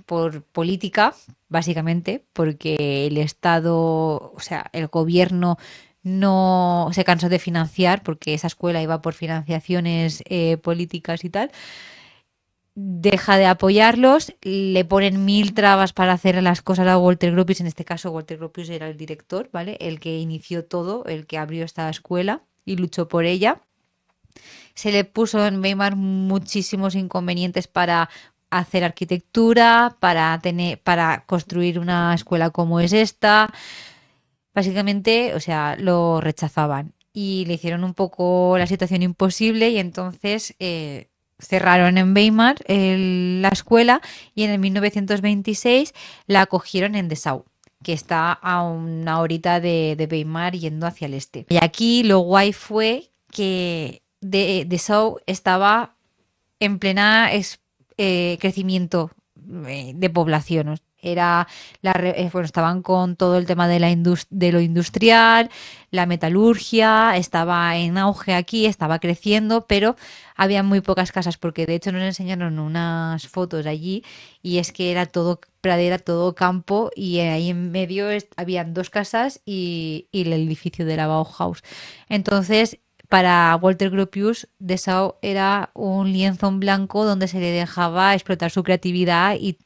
por política, básicamente, porque el Estado, o sea, el gobierno no se cansó de financiar porque esa escuela iba por financiaciones políticas y tal. Deja de apoyarlos, le ponen 1000 trabas para hacer las cosas a Walter Gropius. En este caso, Walter Gropius era el director, ¿vale? El que inició todo, el que abrió esta escuela y luchó por ella. Se le puso en Weimar muchísimos inconvenientes para hacer arquitectura, para construir una escuela como es esta. Básicamente, o sea, lo rechazaban y le hicieron un poco la situación imposible y entonces cerraron en Weimar la escuela y en el 1926 la acogieron en Dessau, que está a una horita de Weimar yendo hacia el este. Y aquí lo guay fue que Dessau estaba en plena crecimiento de población. Estaban con todo el tema de lo industrial, la metalurgia, estaba en auge aquí, estaba creciendo, pero había muy pocas casas, porque de hecho nos enseñaron unas fotos allí y es que era todo pradera, todo campo y ahí en medio habían 2 casas y el edificio de la Bauhaus. Entonces, para Walter Gropius, Dessau era un lienzo en blanco donde se le dejaba explotar su creatividad y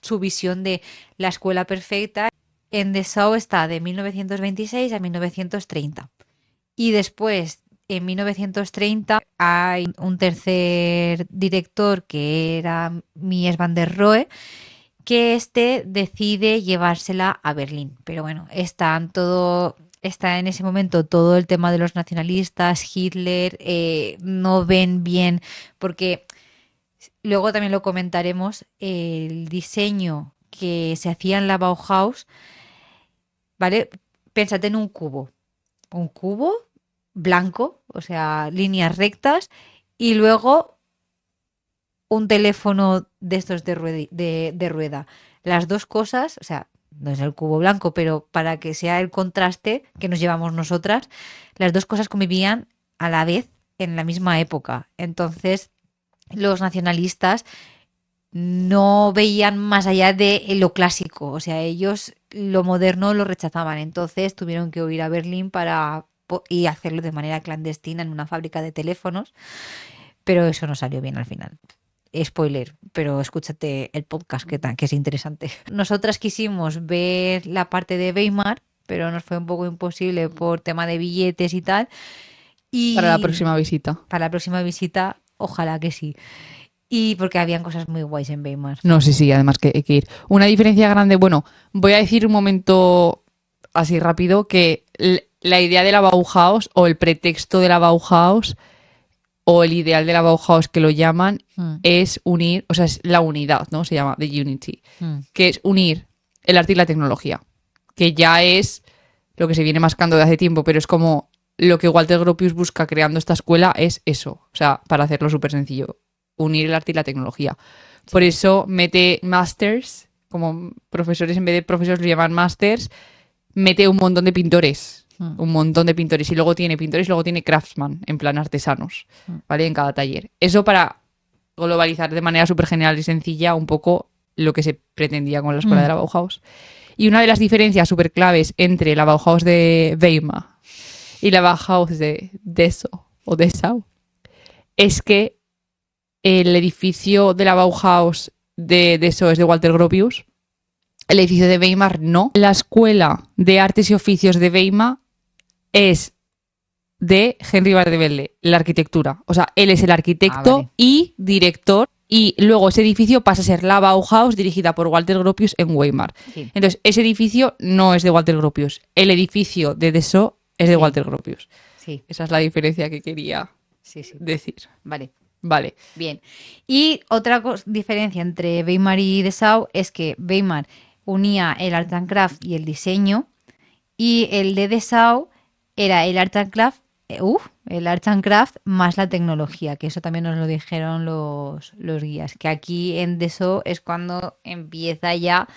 su visión de la escuela perfecta. En Dessau está de 1926 a 1930. Y después en 1930 hay un tercer director que era Mies van der Rohe, que decide llevársela a Berlín. Pero bueno, está en ese momento todo el tema de los nacionalistas, Hitler, no ven bien, porque luego también lo comentaremos, el diseño que se hacía en la Bauhaus, ¿vale? Pénsate en un cubo blanco, o sea, líneas rectas, y luego un teléfono de estos de rueda. Las dos cosas, o sea, no es el cubo blanco, pero para que sea el contraste que nos llevamos nosotras, las dos cosas convivían a la vez en la misma época. Entonces, los nacionalistas no veían más allá de lo clásico, o sea, ellos lo moderno lo rechazaban, entonces tuvieron que huir a Berlín y hacerlo de manera clandestina en una fábrica de teléfonos, pero eso no salió bien al final. Spoiler, pero escúchate el podcast que es interesante. Nosotras quisimos ver la parte de Weimar, pero nos fue un poco imposible por tema de billetes y tal. Y Para la próxima visita. Para la próxima visita, ojalá que sí. Y porque habían cosas muy guays en Weimar. No, sí, además que hay que ir. Una diferencia grande, bueno, voy a decir un momento así rápido que la idea de la Bauhaus o el pretexto de la Bauhaus o el ideal de la Bauhaus que lo llaman es unir, o sea, es la unidad, ¿no? Se llama The Unity, que es unir el arte y la tecnología, que ya es lo que se viene mascando de hace tiempo, pero es como lo que Walter Gropius busca creando esta escuela es eso, o sea, para hacerlo súper sencillo, unir el arte y la tecnología. Sí. Por eso mete masters, como profesores, en vez de profesores lo llaman masters, mete un montón de pintores. Un montón de pintores. Y luego tiene pintores y luego tiene craftsman, en plan artesanos, ¿vale? En cada taller. Eso para globalizar de manera súper general y sencilla un poco lo que se pretendía con la escuela de la Bauhaus. Y una de las diferencias súper claves entre la Bauhaus de Weimar y la Bauhaus de Dessau es que el edificio de la Bauhaus de Dessau es de Walter Gropius. El edificio de Weimar no. La escuela de artes y oficios de Weimar es de Henry Bardevelle, la arquitectura. O sea, él es el arquitecto vale. Y director. Y luego ese edificio pasa a ser la Bauhaus, dirigida por Walter Gropius en Weimar. Sí. Entonces, ese edificio no es de Walter Gropius. El edificio de Dessau es de Walter Gropius. Sí. Esa es la diferencia que quería decir. Vale. Bien. Y otra diferencia entre Weimar y Dessau es que Weimar unía el art and craft y el diseño, y el de Dessau era el art and craft más la tecnología, que eso también nos lo dijeron los guías, que aquí en Dessau es cuando empieza ya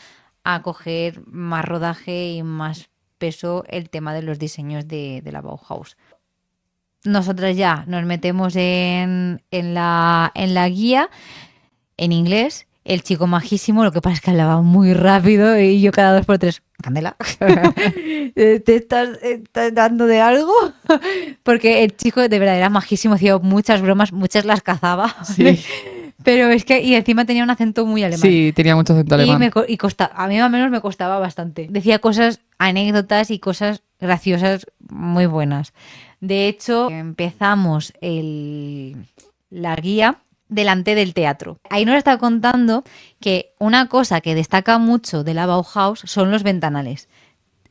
a coger más rodaje y más peso el tema de los diseños de la Bauhaus. Nosotras ya nos metemos en la guía en inglés. El chico majísimo, lo que pasa es que hablaba muy rápido y yo cada 2 por 3, Candela, ¿te estás dando de algo? Porque el chico de verdad era majísimo, hacía muchas bromas, muchas las cazaba. Sí. Pero es que, y encima tenía un acento muy alemán. Sí, tenía mucho acento alemán. Y a mí al menos me costaba bastante. Decía cosas, anécdotas y cosas graciosas muy buenas. De hecho, empezamos la guía delante del teatro. Ahí nos está contando que una cosa que destaca mucho de la Bauhaus son los ventanales.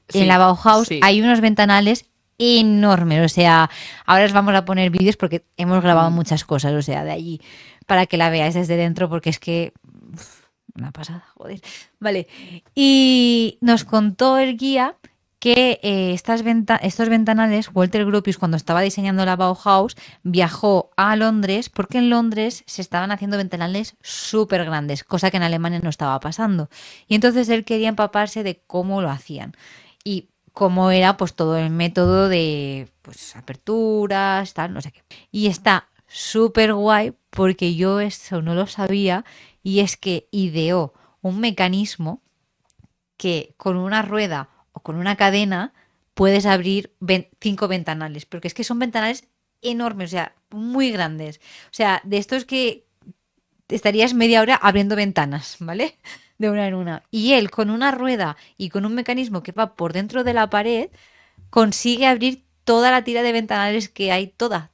Sí, en la Bauhaus hay unos ventanales enormes, o sea, ahora os vamos a poner vídeos porque hemos grabado muchas cosas, o sea, de allí, para que la veáis desde dentro, porque es que una pasada, joder. Vale, y nos contó el guía que estos ventanales, Walter Gropius, cuando estaba diseñando la Bauhaus, viajó a Londres porque en Londres se estaban haciendo ventanales súper grandes, cosa que en Alemania no estaba pasando. Y entonces él quería empaparse de cómo lo hacían y cómo era pues todo el método de pues aperturas, tal, no sé qué. Y está súper guay porque yo eso no lo sabía, y es que ideó un mecanismo que con una rueda o con una cadena puedes abrir 5 ventanales, porque es que son ventanales enormes, o sea, muy grandes. O sea, de estos que estarías media hora abriendo ventanas, ¿vale? De una en una. Y él, con una rueda y con un mecanismo que va por dentro de la pared, consigue abrir toda la tira de ventanales que hay, toda.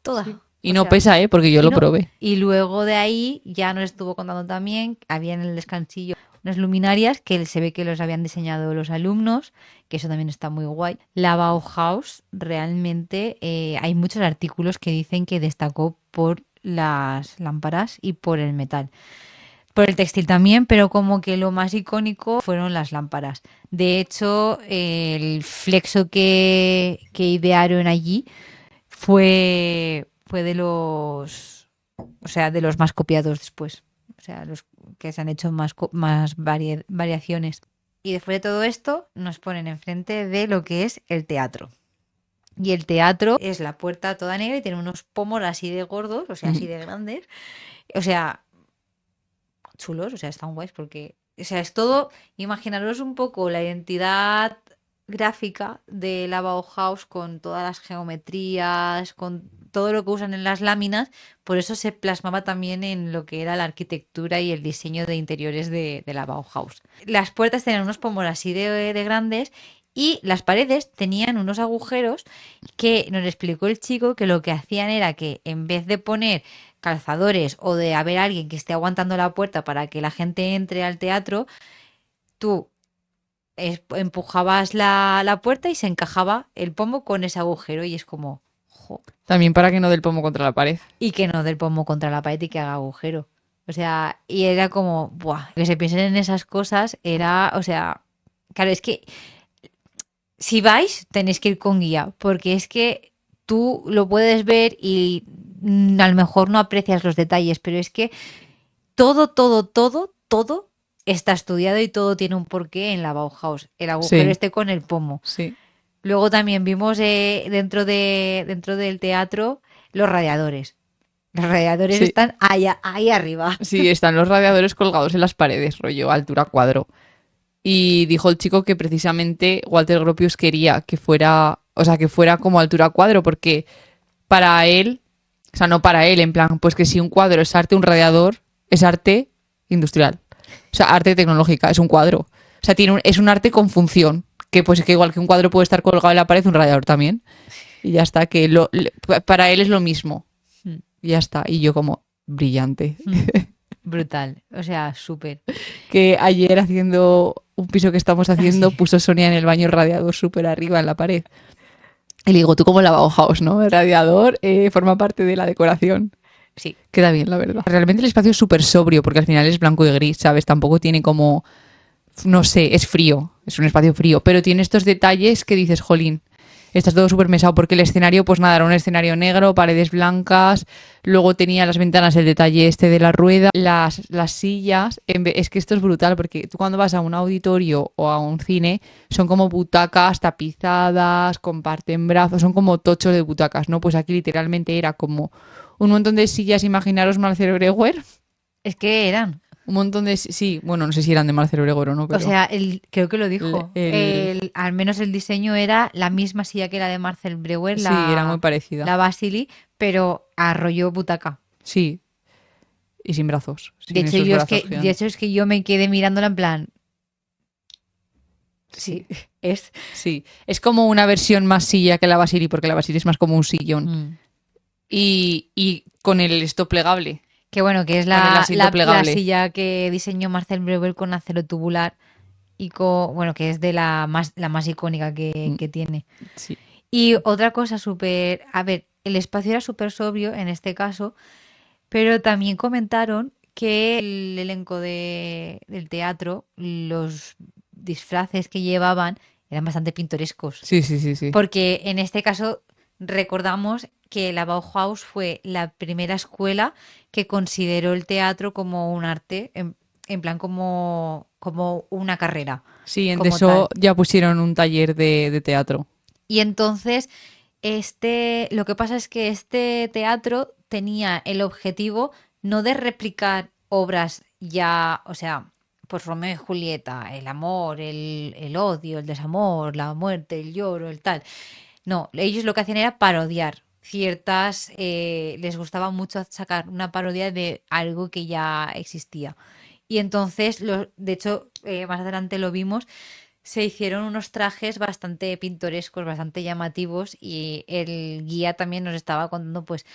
Y O no sea, pesa, porque yo y lo no- probé. Y luego de ahí ya nos estuvo contando también, había en el descansillo unas luminarias que se ve que los habían diseñado los alumnos, que eso también está muy guay. La Bauhaus realmente hay muchos artículos que dicen que destacó por las lámparas y por el metal. Por el textil también, pero como que lo más icónico fueron las lámparas. De hecho, el flexo que idearon allí fue o sea, de los más copiados después. O sea, los que se han hecho más variaciones. Y después de todo esto, nos ponen enfrente de lo que es el teatro. Y el teatro es la puerta toda negra y tiene unos pomos así de gordos, o sea, así de grandes. O sea, chulos, o sea, están guays porque, o sea, es todo, imaginaros un poco la identidad gráfica de la Bauhaus con todas las geometrías, con todo lo que usan en las láminas, por eso se plasmaba también en lo que era la arquitectura y el diseño de interiores de la Bauhaus. Las puertas tenían unos pomos así de grandes y las paredes tenían unos agujeros que nos explicó el chico que lo que hacían era que en vez de poner calzadores o de haber alguien que esté aguantando la puerta para que la gente entre al teatro, tú empujabas la puerta y se encajaba el pomo con ese agujero y es como, jo, También para que no dé el pomo contra la pared. y que no del pomo contra la pared y que haga agujero. O sea, y era como, buah, que se piensen en esas cosas, era, o sea, claro, es que si vais, tenéis que ir con guía, porque es que tú lo puedes ver y a lo mejor no aprecias los detalles, pero es que todo está estudiado y todo tiene un porqué en la Bauhaus. El agujero Sí, este con el pomo. sí. Luego también vimos dentro del teatro los radiadores. Los radiadores Sí, están ahí arriba. sí, están los radiadores colgados en las paredes, rollo, altura cuadro. Y dijo el chico que precisamente Walter Gropius quería que fuera, o sea, que fuera como altura cuadro, porque para él, o sea, no para él, en plan, pues que si un cuadro es arte, un radiador es arte industrial. O sea, arte tecnológica, es un cuadro. O sea, es un arte con función. Que pues que igual que un cuadro puede estar colgado en la pared, un radiador también. Y ya está, que para él es lo mismo. Mm, Y ya está. Y yo como, brillante. mm. Brutal. O sea, súper. Que ayer haciendo un piso que estamos haciendo, puso Sonia en el baño el radiador súper arriba en la pared. Y le digo, tú como la Bauhaus, ¿no? El radiador forma parte de la decoración. Sí. Queda bien, la verdad. Realmente el espacio es súper sobrio, porque al final es blanco y gris, ¿sabes? Tampoco tiene como, no sé, es frío, es un espacio frío, pero tiene estos detalles que dices, jolín, está todo súper mesado, porque el escenario, pues nada, era un escenario negro, paredes blancas, luego tenía las ventanas el detalle este de la rueda, las sillas, es que esto es brutal, porque tú cuando vas a un auditorio o a un cine, son como butacas tapizadas, comparten brazos, son como tochos de butacas, ¿no? Pues aquí literalmente era como un montón de sillas, imaginaros Marcelo Greguer, Es que eran. un montón de, sí, bueno, no sé si eran de Marcelo Greguer o no, O pero sea, creo que lo dijo. el- Al menos el diseño era la misma silla que la de Marcel Breuer, sí, era muy parecida. la Basili, pero a rollo butaca. Sí, y sin brazos. De Sin hecho, esos yo brazos de gigantes. hecho es que yo me quedé mirándola en plan. Sí, Sí, es. sí. Es como una versión más silla que la Basili, porque la Basili es más como un sillón. Mm. Y con el esto plegable. Que bueno, que es Con el asiento la plegable. silla que diseñó Marcel Breuer con acero tubular y bueno, que es de la más icónica que tiene. Sí. Y otra cosa súper, a ver, el espacio era súper sobrio en este caso, pero también comentaron que el elenco del teatro, los disfraces que llevaban eran bastante pintorescos. Sí, sí, sí, sí. Porque en este caso recordamos que la Bauhaus fue la primera escuela que consideró el teatro como un arte, en plan como una carrera. Sí, en como eso tal. ya pusieron un taller de teatro. Y entonces, lo que pasa es que este teatro tenía el objetivo no de replicar obras ya, o sea, pues Romeo y Julieta, el amor, el odio, el desamor, la muerte, el lloro, el tal. No, ellos lo que hacían era parodiar ciertas, les gustaba mucho sacar una parodia de algo que ya existía. Y entonces, de hecho, más adelante lo vimos, se hicieron unos trajes bastante pintorescos, bastante llamativos y el guía también nos estaba contando pues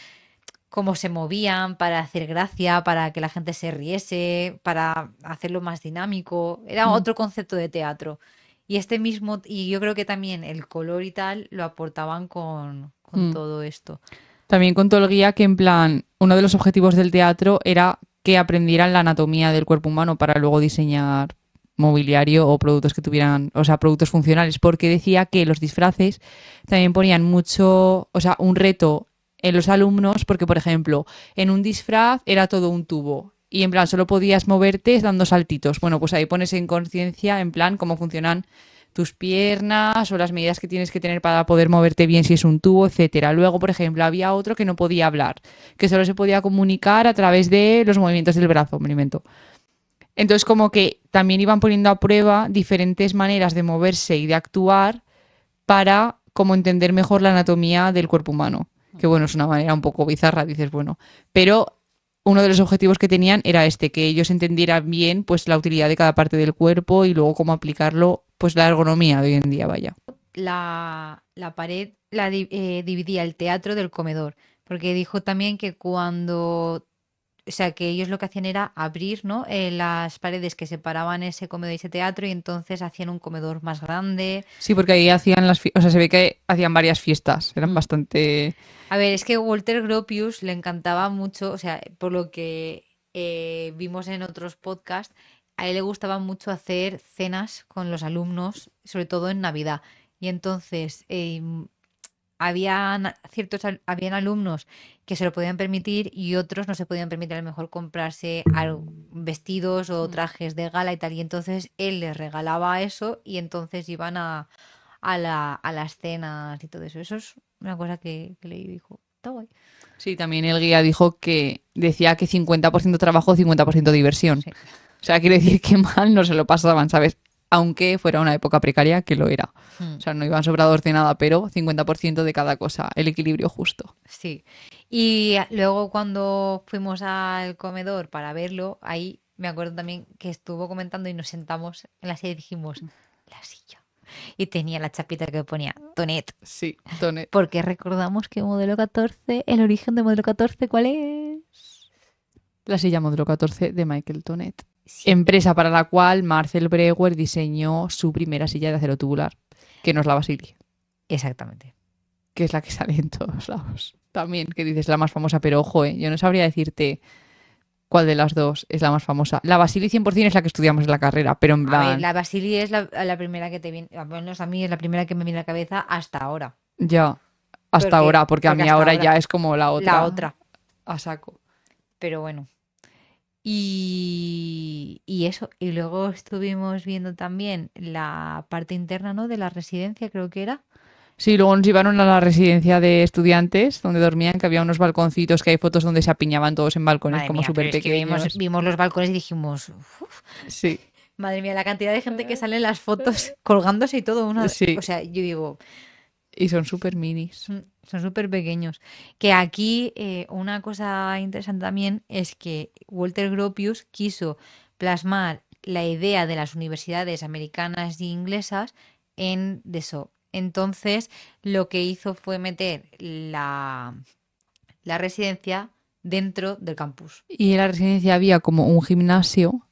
cómo se movían para hacer gracia, para que la gente se riese, para hacerlo más dinámico. Era Mm. otro concepto de teatro. Y este mismo, y yo creo que también el color y tal lo aportaban con Mm. todo esto. También contó el guía que en plan, uno de los objetivos del teatro era que aprendieran la anatomía del cuerpo humano para luego diseñar mobiliario o productos que tuvieran, o sea, productos funcionales, porque decía que los disfraces también ponían mucho, o sea, un reto en los alumnos, porque por ejemplo, en un disfraz era todo un tubo y en plan solo podías moverte dando saltitos. Bueno, pues ahí pones en conciencia en plan cómo funcionan tus piernas o las medidas que tienes que tener para poder moverte bien si es un tubo, etcétera. Luego, por ejemplo, había otro que no podía hablar, que solo se podía comunicar a través de los movimientos del brazo, me lo invento. Entonces, como que también iban poniendo a prueba diferentes maneras de moverse y de actuar para como entender mejor la anatomía del cuerpo humano. Que bueno, es una manera un poco bizarra, dices, bueno, pero uno de los objetivos que tenían era este, que ellos entendieran bien pues la utilidad de cada parte del cuerpo y luego cómo aplicarlo, pues la ergonomía de hoy en día, vaya. La pared dividía el teatro del comedor, porque dijo también que cuando, o sea, que ellos lo que hacían era abrir, ¿no? Las paredes que separaban ese comedor y ese teatro y entonces hacían un comedor más grande. Sí, porque ahí hacían o sea, se ve que hacían varias fiestas, eran Mm. bastante... A ver, es que Walter Gropius le encantaba mucho, o sea, por lo que vimos en otros podcasts, a él le gustaba mucho hacer cenas con los alumnos, sobre todo en Navidad. Y entonces habían alumnos que se lo podían permitir y otros no se podían permitir a lo mejor comprarse vestidos o trajes de gala y tal. Y entonces él les regalaba eso y entonces iban a las cenas y todo eso. Eso es una cosa que leí y dijo, está guay. Sí, también el guía dijo que decía que 50% trabajo, 50% diversión. Sí. O sea, quiere decir que mal no se lo pasaban, ¿sabes? Aunque fuera una época precaria, que lo era. Mm, O sea, no iban sobrados de nada, pero 50% de cada cosa, el equilibrio justo. sí. Y luego cuando fuimos al comedor para verlo, ahí me acuerdo también que estuvo comentando y nos sentamos en la silla y dijimos, la silla. Y tenía la chapita que ponía Tonet. Sí, Tonet. Porque recordamos que Modelo 14, el origen de Modelo 14, ¿cuál es? La silla Modelo 14 de Michael Tonet. Sí, Empresa para la cual Marcel Breuer diseñó su primera silla de acero tubular, que no es la Basili, exactamente. que es la que sale en todos lados. También, que dices la más famosa, pero ojo, yo no sabría decirte cuál de las dos es la más famosa. La Basili 100% es la que estudiamos en la carrera, pero en A ver, plan, la Basili es la primera que te viene, al menos a mí es la primera que me viene a la cabeza hasta ahora. ya, hasta Porque, ahora, porque a porque mí hasta ahora ahora ya es como la la otra otra. a saco. Pero bueno. Y eso. Y luego estuvimos viendo también la parte interna, ¿no? De la residencia, creo que era. Sí, luego nos llevaron a la residencia de estudiantes donde dormían, que había unos balconcitos, que hay fotos donde se apiñaban todos en balcones Madre como mía, pero súper es que pequeños. vimos los balcones y dijimos, "Uf, Sí, madre mía, la cantidad de gente que sale en las fotos colgándose y todo. O sí, sea, yo digo, y son súper minis. son súper pequeños. Que aquí una cosa interesante también es que Walter Gropius quiso plasmar la idea de las universidades americanas y inglesas en de eso. Entonces, lo que hizo fue meter la residencia dentro del campus. Y en la residencia había como un gimnasio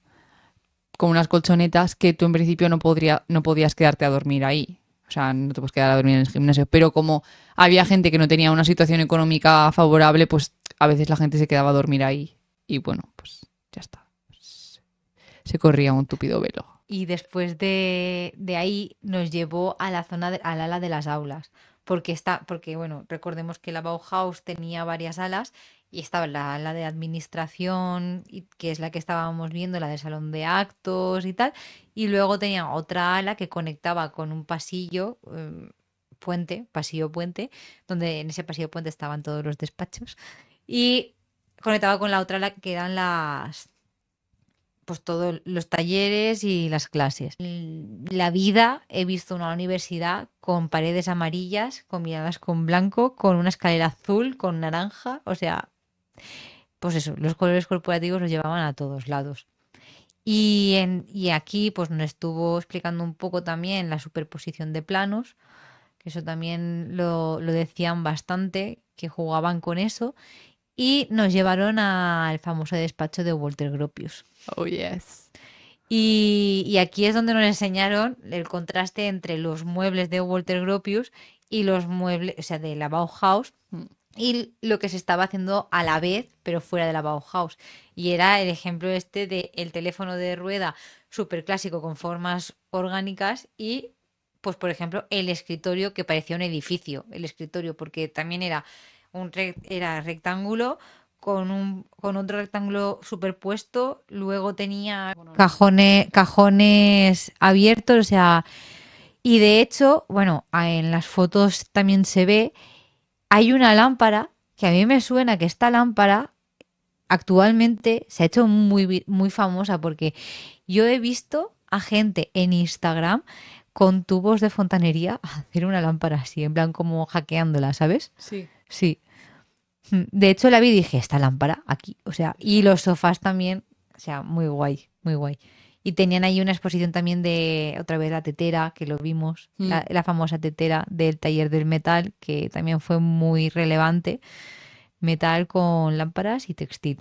con unas colchonetas que tú en principio no podías quedarte a dormir ahí. O sea, no te puedes quedar a dormir en el gimnasio. Pero como había gente que no tenía una situación económica favorable, pues a veces la gente se quedaba a dormir ahí. Y bueno, pues ya está. Pues, se corría un tupido velo. Y después de ahí nos llevó a la zona, al ala de las aulas. Porque bueno, recordemos que la Bauhaus tenía varias alas y estaba la ala de administración, que es la que estábamos viendo, la del salón de actos y tal. Y luego tenía otra ala que conectaba con un pasillo, pasillo puente, donde en ese pasillo puente estaban todos los despachos. Y conectaba con la otra ala que eran pues todos los talleres y las clases. La vida he visto una universidad con paredes amarillas, combinadas con blanco, con una escalera azul, con naranja, o sea, pues eso, los colores corporativos los llevaban a todos lados. Y aquí pues nos estuvo explicando un poco también la superposición de planos, que eso también lo decían bastante, que jugaban con eso, y nos llevaron al famoso despacho de Walter Gropius. Oh, yes. Y aquí es donde nos enseñaron el contraste entre los muebles de Walter Gropius y los muebles, o sea, de la Bauhaus, Mm. y lo que se estaba haciendo a la vez, pero fuera de la Bauhaus. Y era el ejemplo este de el teléfono de rueda súper clásico con formas orgánicas y, pues, por ejemplo, el escritorio que parecía un edificio, el escritorio, porque también era era rectángulo con otro rectángulo superpuesto, luego tenía cajones abiertos, o sea, y de hecho, bueno, en las fotos también se ve, hay una lámpara que a mí me suena que esta lámpara actualmente se ha hecho muy famosa porque yo he visto a gente en Instagram con tubos de fontanería hacer una lámpara así, en plan como hackeándola, ¿sabes? Sí. Sí. De hecho, la vi y dije, esta lámpara aquí, o sea, y los sofás también, o sea, muy guay, muy guay. Y tenían ahí una exposición también de, otra vez, la tetera, que lo vimos, la famosa tetera del taller del metal, que también fue muy relevante, metal con lámparas y textil.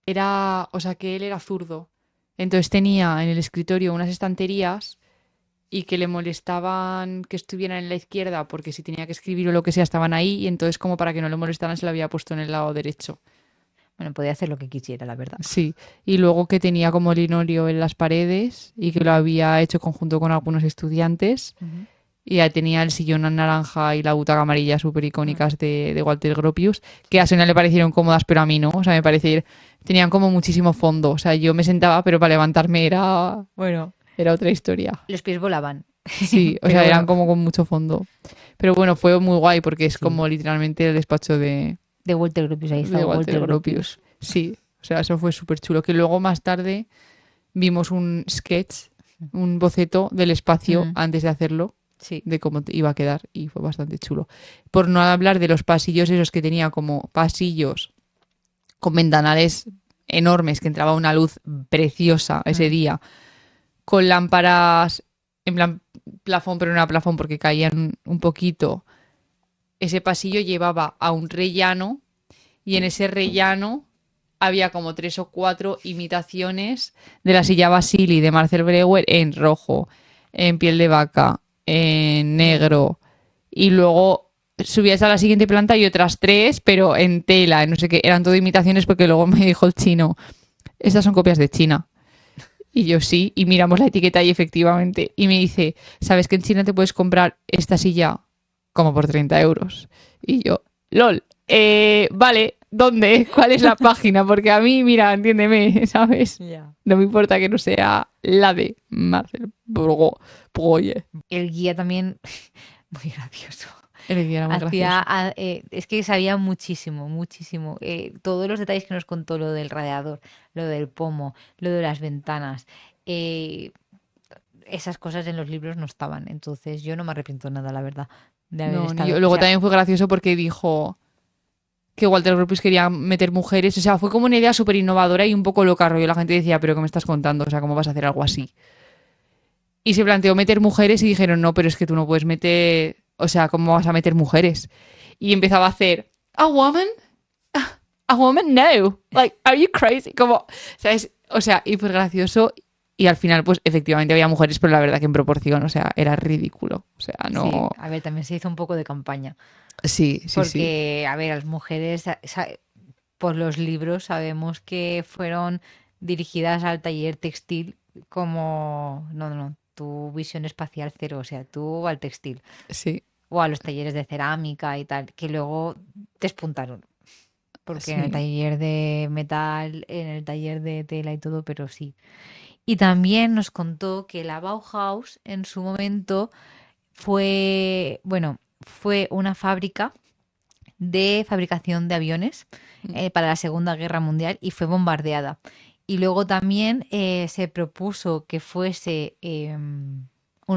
O sea, que él era zurdo. Entonces tenía en el escritorio unas estanterías y que le molestaban que estuvieran en la izquierda porque si tenía que escribir o lo que sea estaban ahí y entonces como para que no le molestaran se lo había puesto en el lado derecho. Bueno, podía hacer lo que quisiera, la verdad. Sí, y luego que tenía como linoleo en las paredes y que lo había hecho conjunto con algunos estudiantes y ya tenía el sillón naranja y la butaca amarilla súper icónicas de Walter Gropius, que a Sonia le parecieron cómodas, pero a mí no, o sea, me parecía tenían como muchísimo fondo, o sea, yo me sentaba, pero para levantarme Bueno, era otra historia. los pies volaban. Sí, o Pero sea, eran bueno, como con mucho fondo. Pero bueno, fue muy guay porque es Sí. como literalmente el despacho de Walter Gropius, ahí de estaba Walter Walter Gropius. Gropius. Sí, o sea, eso fue súper chulo. Que luego más tarde vimos un sketch, un boceto del espacio Mm. antes de hacerlo, Sí. de cómo iba a quedar y fue bastante chulo. Por no hablar de los pasillos esos que tenía como pasillos con ventanales enormes que entraba una luz preciosa ese día, con lámparas en plan plafón, pero no era plafón porque caían un poquito. Ese pasillo llevaba a un rellano y en ese rellano había como 3 o 4 imitaciones de la silla Basili de Marcel Breuer en rojo, en piel de vaca, en negro y luego subías a la siguiente planta y otras 3 pero en tela, no sé qué, eran todo imitaciones porque luego me dijo el chino, estas son copias de China. Y yo sí, y miramos la etiqueta y efectivamente. Y me dice, ¿sabes que en China te puedes comprar esta silla como por 30 euros? Y yo, LOL, vale, ¿dónde? ¿Cuál es la página? Porque a mí, mira, entiéndeme, ¿sabes? Ya. No me importa que no sea la de Marcel Breuer. El guía también, muy gracioso. El guía era muy gracioso. Es que sabía muchísimo, muchísimo. Todos los detalles que nos contó, lo del radiador, lo del pomo, lo de las ventanas, esas cosas en los libros no estaban. Entonces yo no me arrepiento nada, la verdad, de haber No, ni estado. yo. O Luego sea, también fue gracioso porque dijo que Walter Gropius quería meter mujeres. O sea, fue como una idea súper innovadora y un poco loca, rollo. La gente decía, ¿pero qué me estás contando? O sea, ¿cómo vas a hacer algo así? Y se planteó meter mujeres y dijeron, no, pero es que tú no puedes meter... O sea, ¿cómo vas a meter mujeres? Y empezaba a hacer, ¿a woman? ¿A woman? No. Like, are you crazy? Como, ¿sabes? O sea, y fue gracioso. Y al final, pues, efectivamente había mujeres, pero la verdad que en proporción, o sea, era ridículo. O sea, sí, no... a ver, también se hizo un poco de campaña. Sí, sí, sí. Porque, a ver, las mujeres, por los libros sabemos que fueron dirigidas al taller textil como, no, tu visión espacial cero, o sea, tú al textil Sí, o a los talleres de cerámica y tal, que luego despuntaron. Porque en el sí. taller de metal, en el taller de tela y todo, pero sí. Y también nos contó que la Bauhaus en su momento fue una fábrica de fabricación de aviones para la Segunda Guerra Mundial y fue bombardeada. Y luego también se propuso que fuese un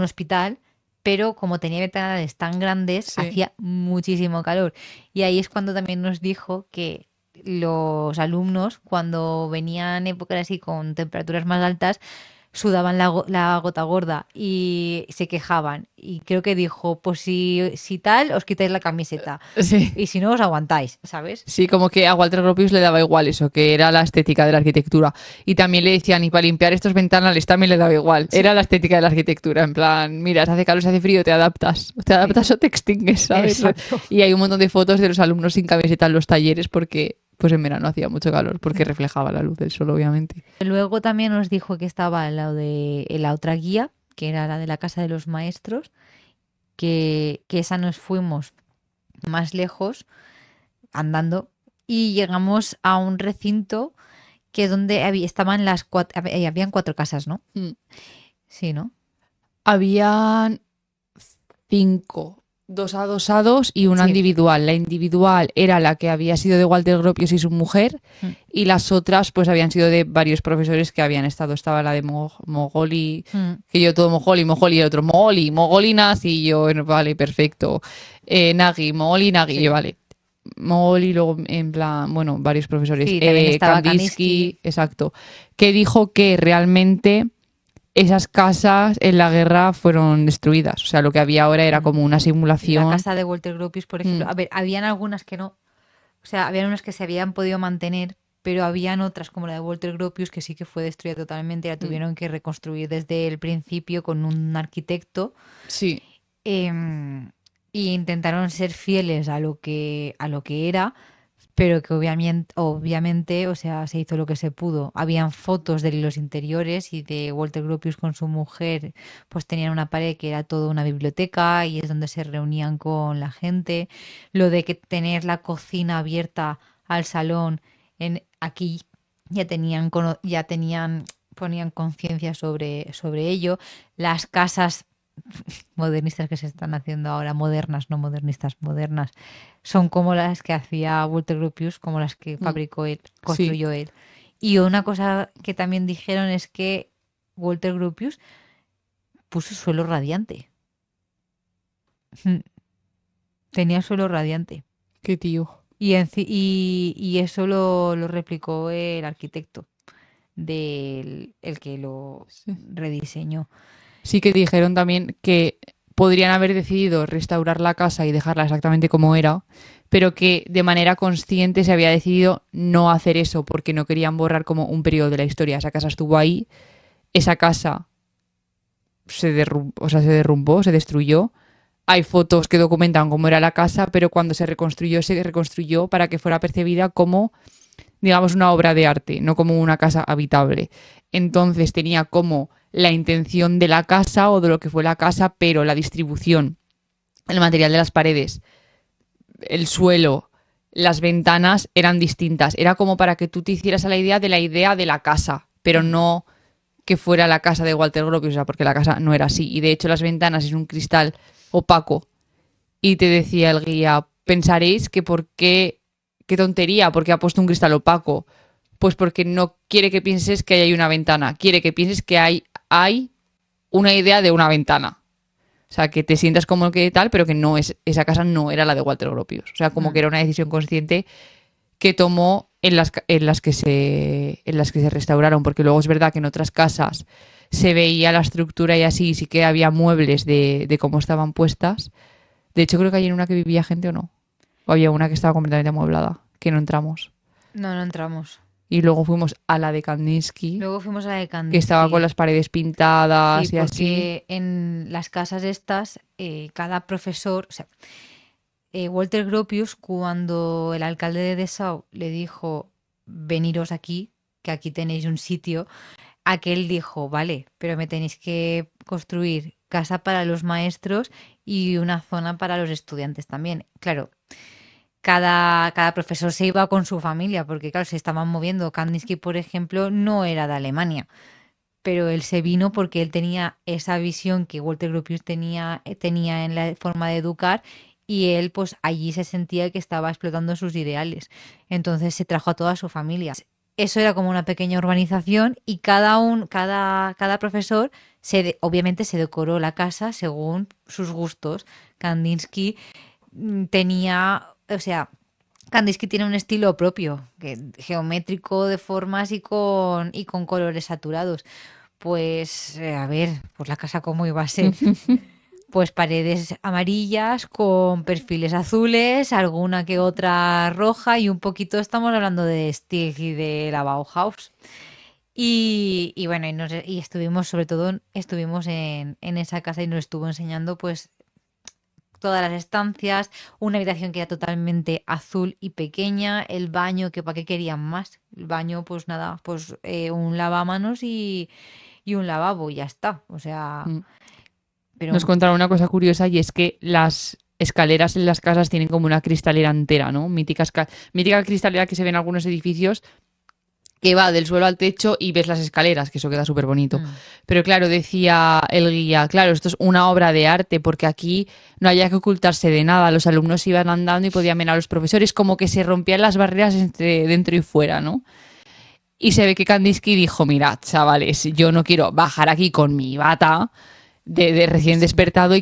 hospital, pero como tenía ventanales tan grandes, Sí. hacía muchísimo calor. Y ahí es cuando también nos dijo que los alumnos, cuando venían épocas así con temperaturas más altas, sudaban la gota gorda y se quejaban. Y creo que dijo, pues si tal, os quitáis la camiseta. Sí. Y si no, os aguantáis, ¿sabes? Sí, como que a Walter Gropius le daba igual eso, que era la estética de la arquitectura. Y también le decían, y para limpiar estos ventanales también le daba igual. Era la estética de la arquitectura, en plan, mira, se hace calor, se hace frío, te adaptas. Te adaptas o te extingues, ¿sabes? Exacto. Y hay un montón de fotos de los alumnos sin camiseta en los talleres porque pues en verano hacía mucho calor, porque reflejaba la luz del sol, obviamente. Luego también nos dijo que estaba al lado de en la otra guía, que era la de la casa de los maestros, que esa nos fuimos más lejos andando y llegamos a un recinto que es donde estaban habían 4 casas, ¿no? Mm. Sí, ¿no? Habían 5, 2 adosados y una Sí. individual. La individual era la que había sido de Walter Gropius y su mujer, Mm. y las otras pues habían sido de varios profesores que habían estado. Estaba la de Mogoli, que yo todo Mogoli, y el otro Mogolinas, y yo, vale, perfecto. Nagy, Mogoli, Nagy, Sí. yo, vale. Mogoli, luego en plan, bueno, varios profesores. Sí, también estaba Kandinsky. Exacto. Que dijo que realmente esas casas en la guerra fueron destruidas. O sea, lo que había ahora era como una simulación. La casa de Walter Gropius, por ejemplo. A ver, habían algunas que no. O sea, habían unas que se habían podido mantener, pero habían otras, como la de Walter Gropius, que sí que fue destruida totalmente. La tuvieron que reconstruir desde el principio con un arquitecto. Sí. Y intentaron ser fieles a lo que era, pero que obviamente, o sea, se hizo lo que se pudo. Habían fotos de los interiores y de Walter Gropius con su mujer, pues tenían una pared que era toda una biblioteca y es donde se reunían con la gente. Lo de que tener la cocina abierta al salón aquí ponían conciencia sobre ello. Las casas modernistas que se están haciendo ahora, modernas, no modernistas, modernas, son como las que hacía Walter Gropius, como las que fabricó él, construyó él. Y una cosa que también dijeron es que Walter Gropius puso suelo radiante. Tenía suelo radiante. Qué tío. Y eso lo replicó el arquitecto el que lo rediseñó. Sí que dijeron también que podrían haber decidido restaurar la casa y dejarla exactamente como era, pero que de manera consciente se había decidido no hacer eso porque no querían borrar como un periodo de la historia. Esa casa estuvo ahí, esa casa se derrumbó, se destruyó. Hay fotos que documentan cómo era la casa, pero cuando se reconstruyó para que fuera percibida como, digamos, una obra de arte, no como una casa habitable. Entonces tenía como la intención de la casa o de lo que fue la casa, pero la distribución, el material de las paredes, el suelo, las ventanas eran distintas. Era como para que tú te hicieras a la idea de la casa, pero no que fuera la casa de Walter Gropius, o sea, porque la casa no era así. Y de hecho las ventanas es un cristal opaco. Y te decía el guía, pensaréis que qué tontería, porque ha puesto un cristal opaco. Pues porque no quiere que pienses que hay una ventana, quiere que pienses que hay una idea de una ventana. O sea, que te sientas como que tal, pero que no es, esa casa no era la de Walter Gropius. O sea, como que era una decisión consciente que tomó en las que se restauraron, porque luego es verdad que en otras casas se veía la estructura y así, sí que había muebles de cómo estaban puestas. De hecho, creo que hay en una que vivía gente o no. O había una que estaba completamente amueblada, que no entramos. No entramos. Y luego fuimos a la de Kandinsky, Luego fuimos a la de Kandinsky. que estaba con las paredes pintadas Sí, y porque así. en las casas estas, cada profesor, o sea, Walter Gropius, cuando el alcalde de Dessau le dijo, veniros aquí, que aquí tenéis un sitio, aquel dijo, vale, pero me tenéis que construir casa para los maestros y una zona para los estudiantes también. Claro, cada profesor se iba con su familia, porque claro, se estaban moviendo. Kandinsky, por ejemplo, no era de Alemania, pero él se vino porque él tenía esa visión que Walter Gropius tenía en la forma de educar, y él pues allí se sentía que estaba explotando sus ideales. Entonces se trajo a toda su familia. Eso era como una pequeña urbanización y cada profesor obviamente se decoró la casa según sus gustos. Kandinsky tenía, o sea, Kandinsky tiene un estilo propio, geométrico, de formas y con colores saturados. Pues, a ver, pues la casa cómo iba a ser. Pues paredes amarillas con perfiles azules, alguna que otra roja y un poquito estamos hablando de Stieg y de la Bauhaus. Y bueno, y estuvimos, sobre todo, estuvimos en esa casa y nos estuvo enseñando pues todas las estancias, una habitación que era totalmente azul y pequeña, el baño, que para qué querían más. El baño, pues nada, pues un lavamanos y un lavabo y ya está. O sea, Mm. pero Nos contaron una cosa curiosa y es que las escaleras en las casas tienen como una cristalera entera, ¿no? Mítica cristalera que se ve en algunos edificios que va del suelo al techo y ves las escaleras, que eso queda súper bonito. mm, Pero claro, decía el guía, claro, esto es una obra de arte porque aquí no había que ocultarse de nada, los alumnos iban andando y podían ver a los profesores, como que se rompían las barreras entre dentro y fuera, ¿no? Y se ve que Kandinsky dijo, mirad, chavales, yo no quiero bajar aquí con mi bata de recién despertado y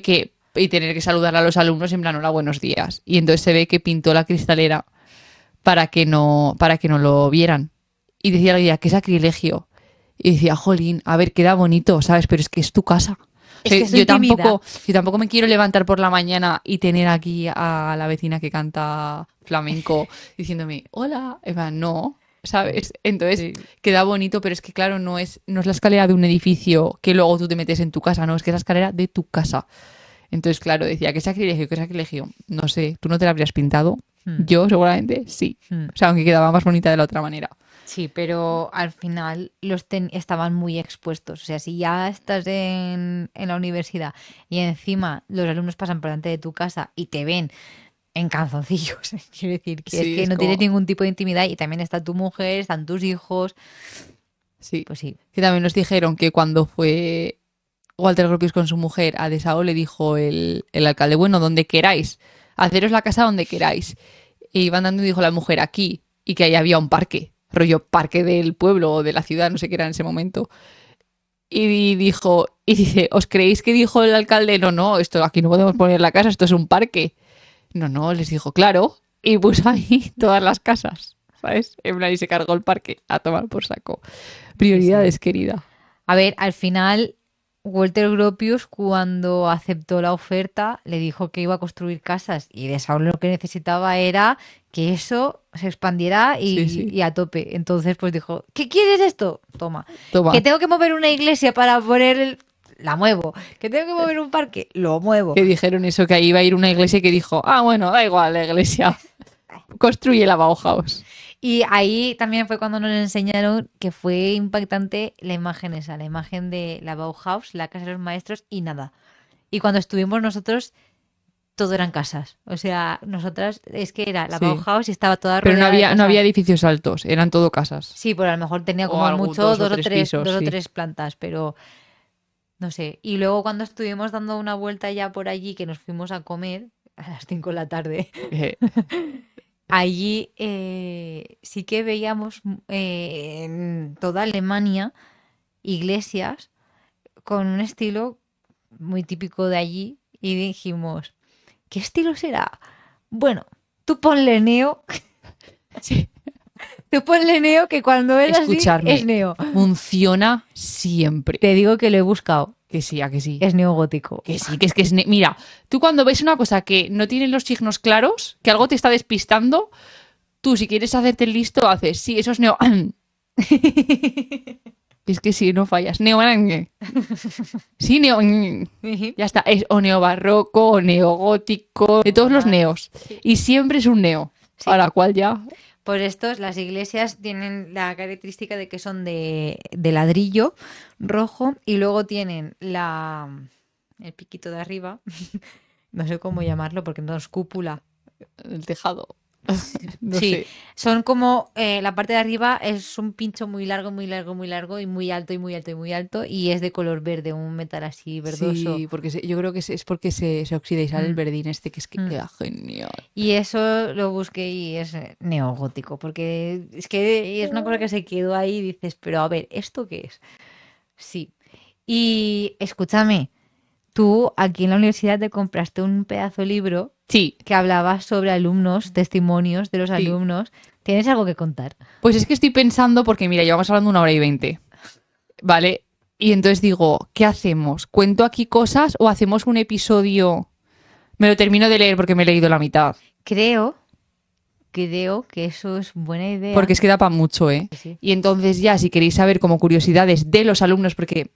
tener que saludar a los alumnos en plan, hola, buenos días. Y entonces se ve que pintó la cristalera para que no lo vieran. Y decía el guía, qué sacrilegio. Y decía, jolín, a ver, queda bonito, ¿sabes? Pero es que es tu casa. O es sea, que es su intimidad. yo tampoco me quiero levantar por la mañana y tener aquí a la vecina que canta flamenco diciéndome, hola, Eva, no, ¿sabes? Entonces Sí. queda bonito, pero es que claro, no es la escalera de un edificio que luego tú te metes en tu casa, no, es que es la escalera de tu casa. Entonces, claro, decía, qué sacrilegio, qué sacrilegio. No sé, ¿tú no te la habrías pintado? Mm, Yo seguramente sí. mm. O sea, aunque quedaba más bonita de la otra manera. Sí, pero al final estaban muy expuestos. O sea, si ya estás en la universidad y encima los alumnos pasan por delante de tu casa y te ven en calzoncillos, quiero decir que es Sí, que es no tienes como... ningún tipo de intimidad y también está tu mujer, están tus hijos, Sí. pues sí. Que también nos dijeron que cuando fue Walter Gropius con su mujer a Dessau le dijo el alcalde, bueno, donde queráis, haceros la casa donde queráis. Y iban dando y dijo la mujer aquí y que ahí había un parque, rollo parque del pueblo o de la ciudad, no sé qué era en ese momento. Y dijo, y dice, ¿os creéis que dijo el alcalde? No, no, esto aquí no podemos poner la casa, esto es un parque. No, no, les dijo, claro, y puso ahí todas las casas, ¿sabes? En plan, y se cargó el parque a tomar por saco. Prioridades, querida. A ver, al final, Walter Gropius, cuando aceptó la oferta, le dijo que iba a construir casas y de Saúl lo que necesitaba era que eso se expandiera Sí, sí. y a tope. Entonces, pues dijo, ¿qué quieres esto? Toma. Toma. Que tengo que mover una iglesia para poner la muevo. Que tengo que mover un parque, lo muevo. Que dijeron eso, que ahí iba a ir una iglesia y que dijo, ah, bueno, da igual la iglesia, construye la Bauhaus. Y ahí también fue cuando nos enseñaron que fue impactante la imagen esa, la imagen de la Bauhaus, la casa de los maestros y nada. Y cuando estuvimos nosotros, todo eran casas. O sea, nosotras, es que era la Sí. Bauhaus y estaba toda Pero rodeada de no casas. había edificios altos, eran todo casas. Sí, pero a lo mejor tenía O como algún mucho dos o tres pisos, dos o sí. tres plantas, pero no sé. Y luego cuando estuvimos dando una vuelta ya por allí, que nos fuimos a comer a las 5 de la tarde, Eh, allí sí que veíamos en toda Alemania iglesias con un estilo muy típico de allí y dijimos, ¿qué estilo será? Bueno, tú ponle neo, sí. tú ponle neo que cuando es así Escucharme, es neo. funciona siempre. Te digo que lo he buscado, Que sí, a que sí. es neogótico. Que sí, que es... Mira, tú cuando ves una cosa que no tiene los signos claros, que algo te está despistando, tú si quieres hacerte el listo, haces, sí, eso es neo... Es que sí, no fallas. Neo... Sí, neo... Ya está, es o neobarroco o neogótico, de todos los neos. Y siempre es un neo. Sí. A la cual ya... Por estos, las iglesias tienen la característica de que son de ladrillo rojo y luego tienen el piquito de arriba, no sé cómo llamarlo porque no es cúpula. El tejado. No Sí, sé. son como la parte de arriba es un pincho muy largo, muy largo, muy largo y muy alto y muy alto y muy alto y es de color verde, un metal así verdoso. Sí, porque yo creo que es porque se oxida y sale el Mm. verdín este, que es que Mm. queda genial. Y eso lo busqué y es neogótico, porque es que es una cosa que se quedó ahí y dices, pero a ver, ¿esto qué es? Sí. Y escúchame, Tú aquí en la universidad te compraste un pedazo de libro Sí, que hablaba sobre alumnos, testimonios de los Sí. alumnos. ¿Tienes algo que contar? pues es que estoy pensando, porque mira, llevamos hablando 1 hora y 20, ¿vale? Y entonces digo, ¿qué hacemos? ¿Cuento aquí cosas o hacemos un episodio? Me lo termino de leer porque me he leído la mitad. Creo que eso es buena idea. Porque es que da para mucho, ¿eh? Sí. Y entonces ya, si queréis saber como curiosidades de los alumnos, porque,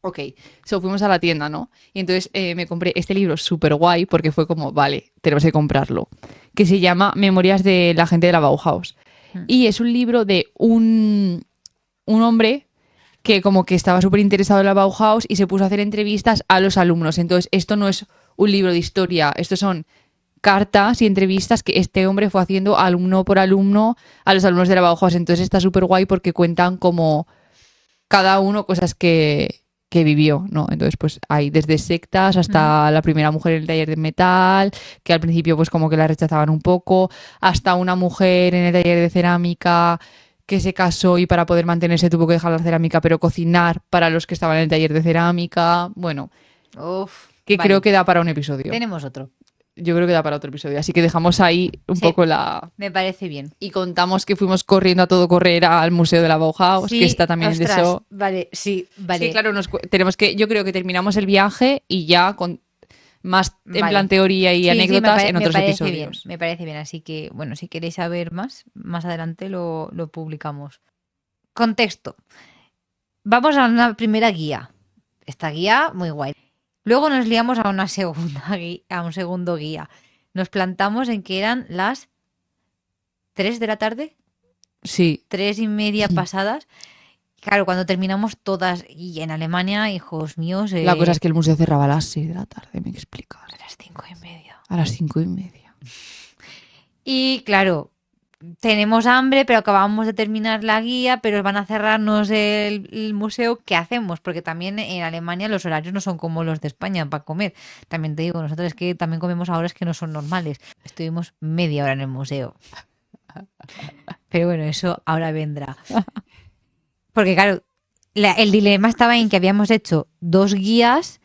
ok, fuimos a la tienda, ¿no? Y entonces me compré este libro súper guay porque fue como, vale, tenemos que comprarlo, que se llama Memorias de la gente de la Bauhaus. Y es un libro de un hombre que como que estaba súper interesado en la Bauhaus y se puso a hacer entrevistas a los alumnos. Entonces, esto no es un libro de historia, estos son cartas y entrevistas que este hombre fue haciendo alumno por alumno a los alumnos de la Bauhaus. Entonces está súper guay porque cuentan como cada uno cosas que vivió, ¿no? Entonces, pues hay desde sectas hasta la primera mujer en el taller de metal, que al principio pues como que la rechazaban un poco, hasta una mujer en el taller de cerámica que se casó y para poder mantenerse tuvo que dejar la cerámica, pero cocinar para los que estaban en el taller de cerámica. Bueno, Uf, que vale. creo que da para un episodio. Tenemos otro. Yo creo que da para otro episodio. Así que dejamos ahí un Sí. poco la... Me parece bien. Y contamos que fuimos corriendo a todo correr al Museo de la Bauhaus, Sí, que está también ostras, de eso. Vale, sí, vale. Sí, claro, tenemos que... Yo creo que terminamos el viaje y ya con más en Vale. plan teoría y Sí, sí, anécdotas en me otros parece episodios. bien, me parece bien. Así que, bueno, si queréis saber más adelante lo publicamos. Contexto. Vamos a una primera guía. Esta guía, muy guay. Luego nos liamos a una segunda guía, a un segundo guía. Nos plantamos en que eran las 3 de la tarde, Sí, 3:30 pasadas. Claro, cuando terminamos todas, y en Alemania, hijos míos, la cosa es que el museo cerraba a las 6 de la tarde, me explicas. a las 5:30. A las 5:30. Y claro, tenemos hambre, pero acabamos de terminar la guía, pero van a cerrarnos el museo. ¿Qué hacemos? Porque también en Alemania los horarios no son como los de España para comer. También te digo, nosotros es que también comemos a horas que no son normales. Estuvimos media hora en el museo. Pero bueno, eso ahora vendrá. Porque claro, el dilema estaba en que habíamos hecho 2 guías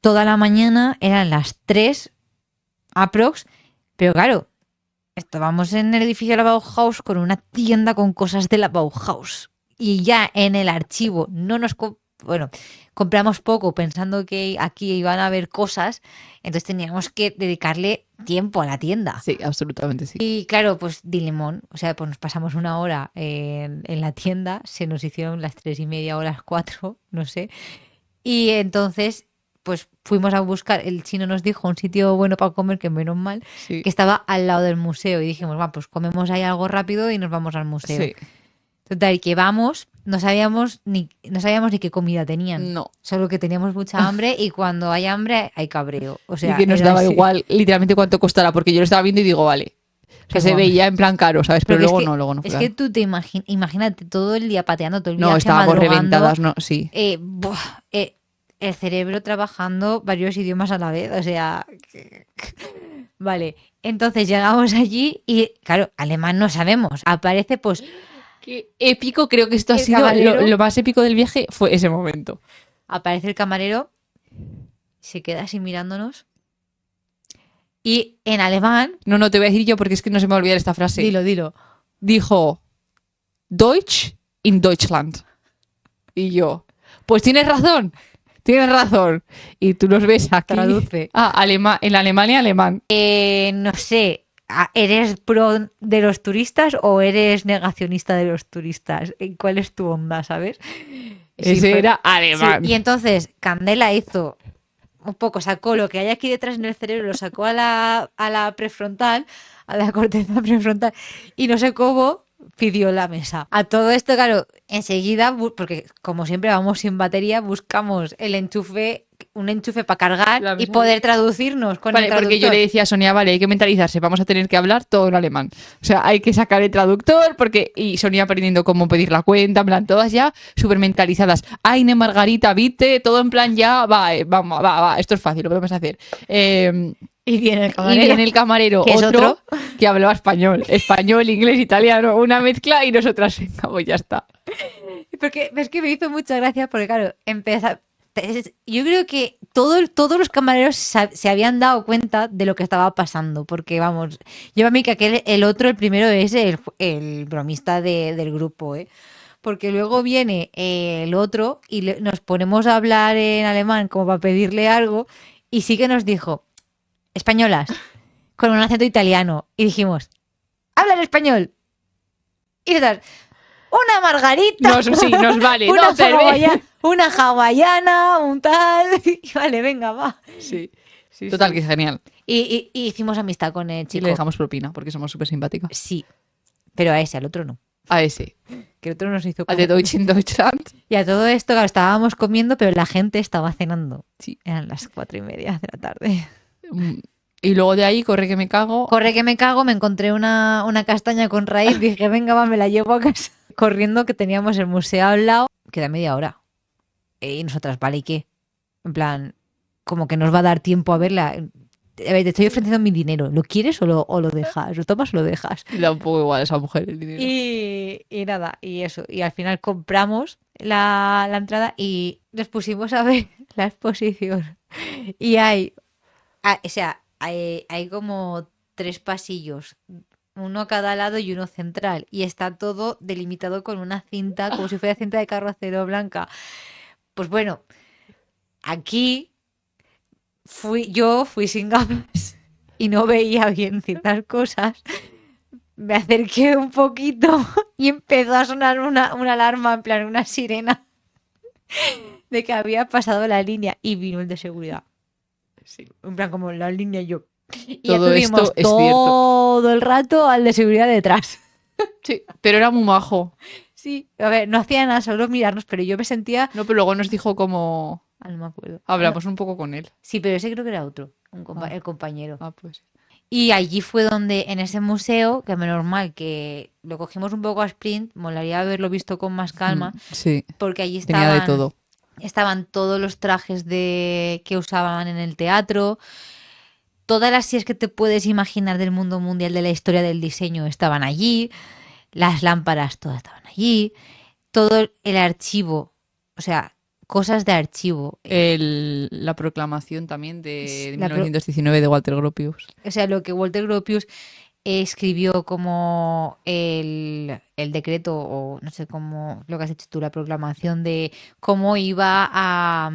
toda la mañana, eran las 3 aprox, pero claro, estábamos en el edificio de la Bauhaus con una tienda con cosas de la Bauhaus. Y ya en el archivo no nos... Bueno, compramos poco pensando que aquí iban a haber cosas, entonces teníamos que dedicarle tiempo a la tienda. Sí, absolutamente sí. Y claro, pues dilemón, o sea, pues nos pasamos 1 hora en la tienda, se nos hicieron las 3:30 o las 4, no sé. Y entonces, pues fuimos a buscar, el chino nos dijo un sitio bueno para comer, que menos mal, Sí. que estaba al lado del museo. Y dijimos, va, pues comemos ahí algo rápido y nos vamos al museo. Sí. Total, que vamos, no sabíamos ni qué comida tenían. No. Solo que teníamos mucha hambre y cuando hay hambre hay cabreo. O sea, y que nos era daba así. igual literalmente cuánto costara, porque yo lo estaba viendo y digo, vale. O sea, Qué se guay. veía en plan caro, ¿sabes? Pero Porque luego no fue es caro. que tú te imagínate todo el día pateando, todo el No, viaje estábamos madrugando, reventadas, no, sí. el cerebro trabajando varios idiomas a la vez, o sea... Vale, entonces llegamos allí y, claro, alemán no sabemos. Aparece, pues, Qué épico, creo que esto ha El sido camarero. lo más épico del viaje fue ese momento. aparece el camarero, se queda así mirándonos y en alemán... No, te voy a decir yo porque es que no se me va a olvidar esta frase. Dilo. Dijo, Deutsch in Deutschland. Y yo, pues tienes razón. Y tú los ves aquí. Traduce. En Alemania, alemán. No sé, ¿eres pro de los turistas o eres negacionista de los turistas? ¿Cuál es tu onda, sabes? Ese fue- era alemán. Sí, y entonces Candela hizo un poco, sacó lo que hay aquí detrás en el cerebro, lo sacó a la prefrontal, a la corteza prefrontal, y no sé cómo pidió la mesa. A todo esto, claro, enseguida, porque como siempre vamos sin batería, buscamos un enchufe para cargar La y mesa poder traducirnos con Vale, el porque yo traductor. le decía a Sonia, vale, hay que mentalizarse, vamos a tener que hablar todo en alemán. O sea, hay que sacar el traductor, y Sonia aprendiendo cómo pedir la cuenta, en plan, todas ya súper mentalizadas. Eine Margarita, viste, todo en plan ya, vamos, va, esto es fácil, lo podemos hacer. Y viene el Y camarero. viene el camarero, que es otro otro. que hablaba español, inglés, italiano, una mezcla y nosotras, venga, pues ya está. Porque es que me hizo mucha gracia porque, claro, yo creo que todos los camareros se habían dado cuenta de lo que estaba pasando, porque vamos, yo a mí que el otro, el primero es el bromista del grupo, ¿eh? Porque luego viene el otro y nos ponemos a hablar en alemán como para pedirle algo y sí que nos dijo, españolas, con un acento italiano. Y dijimos, habla en español. Y nosotras, una margarita. Sí, nos vale. Una, no, cerveza. una hawaiana, un tal. Y vale, venga, va. Sí. Total, que es genial. Y hicimos amistad con el Y chico. le dejamos propina porque somos súper simpáticas. Sí, pero a ese, al otro no. A ese. Que el otro nos hizo Al de Deutsch in Deutschland. Y a todo esto, claro, estábamos comiendo, pero la gente estaba cenando. Sí. Eran las 4:30 de la tarde. Y luego de ahí, corre que me cago. Corre que me cago, me encontré una castaña con raíz, dije, venga, va, me la llevo a casa. Corriendo, que teníamos el museo al lado, queda media hora. Y nosotras, vale, ¿y qué? En plan, como que nos va a dar tiempo a verla. A ver, te estoy ofreciendo mi dinero. ¿Lo quieres o lo dejas? ¿Lo tomas o lo dejas? Le da un poco igual a esa mujer el dinero. Y nada, y eso. Y al final compramos la entrada y nos pusimos a ver la exposición. Y hay como 3 pasillos, uno a cada lado y uno central. Y está todo delimitado con una cinta, como si fuera cinta de carrocero blanca. Pues bueno, aquí yo fui sin gafas y no veía bien ciertas cosas. Me acerqué un poquito y empezó a sonar una alarma, en plan una sirena, de que había pasado la línea y vino el de seguridad. Sí. En plan, como la línea y yo. Y Todo ya tuvimos esto es cierto. todo el rato al de seguridad detrás. Sí, pero era muy majo. Sí, a ver, no hacía nada, solo mirarnos, pero yo me sentía... No, pero luego nos dijo como... Ah, no me acuerdo. Hablamos un poco con él. Sí, pero ese creo que era otro, Ah. el compañero. Ah, pues. Y allí fue donde, en ese museo, que menos mal que lo cogimos un poco a sprint, molaría haberlo visto con más calma, Sí, porque allí tenía de todo. estaban todos los trajes que usaban en el teatro, todas las sillas que te puedes imaginar del mundo mundial de la historia del diseño estaban allí, las lámparas todas estaban allí, todo el archivo, o sea, cosas de archivo. La proclamación también de La 1919 de Walter Gropius. O sea, lo que Walter Gropius escribió como el decreto, o no sé cómo lo que has hecho tú, la proclamación de cómo iba a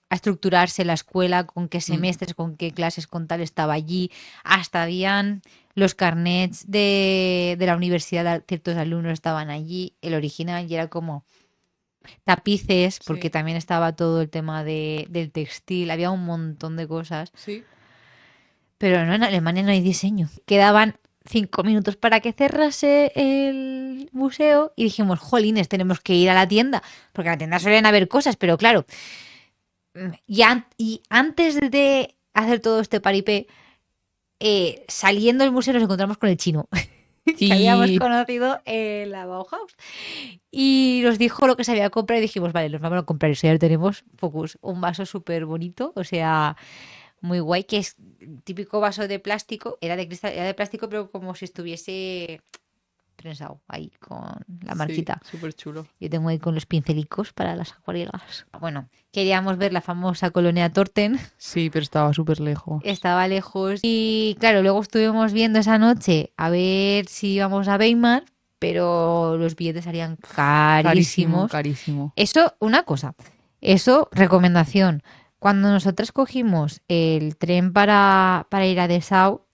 estructurarse la escuela, con qué semestres, con qué clases, con tal estaba allí. Hasta habían los carnets de la universidad, ciertos alumnos estaban allí. El original y era como tapices, porque Sí. también estaba todo el tema del textil, había un montón de cosas. Sí. Pero no, en Alemania no hay diseño. Quedaban 5 minutos para que cerrase el museo y dijimos, jolines, tenemos que ir a la tienda, porque en la tienda suelen haber cosas, pero claro, y antes de hacer todo este paripé, saliendo del museo nos encontramos con el chino. Sí. Que habíamos conocido en la Bauhaus. Y nos dijo lo que se había comprado y dijimos, vale, nos vamos a comprar eso. Ya lo tenemos, Focus, un vaso súper bonito, o sea, muy guay, que es típico vaso de plástico, era de cristal, era de plástico, pero como si estuviese prensado ahí con la marquita. Sí, súper chulo. Yo tengo ahí con los pincelicos para las acuarelas. Bueno, queríamos ver la famosa colonia Torten. Sí, pero estaba súper lejos. Estaba lejos. Y claro, luego estuvimos viendo esa noche a ver si íbamos a Weimar, pero los billetes salían carísimos. Carísimo. Eso, una cosa. Eso, recomendación. Cuando nosotras cogimos el tren para ir a Dessau,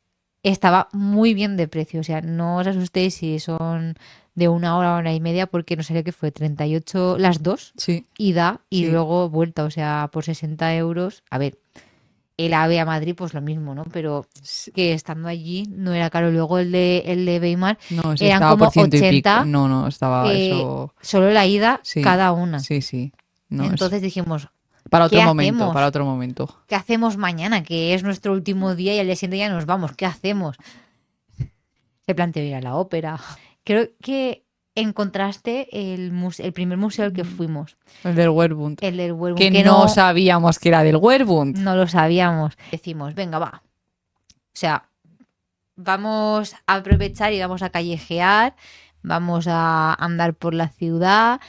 estaba muy bien de precio. O sea, no os asustéis si son de 1 hora y media, porque no sé qué fue, 38 las dos, Sí. ida y Sí. luego vuelta. O sea, por 60 euros. A ver, el AVE a Madrid, pues lo mismo, ¿no? Pero que estando allí no era caro. Luego el de Weimar, No, sí, eran estaba como por 100 y pico. 80, No, estaba eh, eso. solo la ida, Sí. cada una. Sí. No, Entonces dijimos, para otro ¿qué momento, hacemos? para otro momento. ¿qué hacemos mañana? Que es nuestro último día y al día siguiente ya nos vamos. ¿Qué hacemos? Se planteó ir a la ópera. Creo que encontraste el primer museo al que fuimos, El del Werbund. el del Werbund, Que no sabíamos que era del Werbund. no lo sabíamos. Decimos, venga, va. O sea, vamos a aprovechar y vamos a callejear, vamos a andar por la ciudad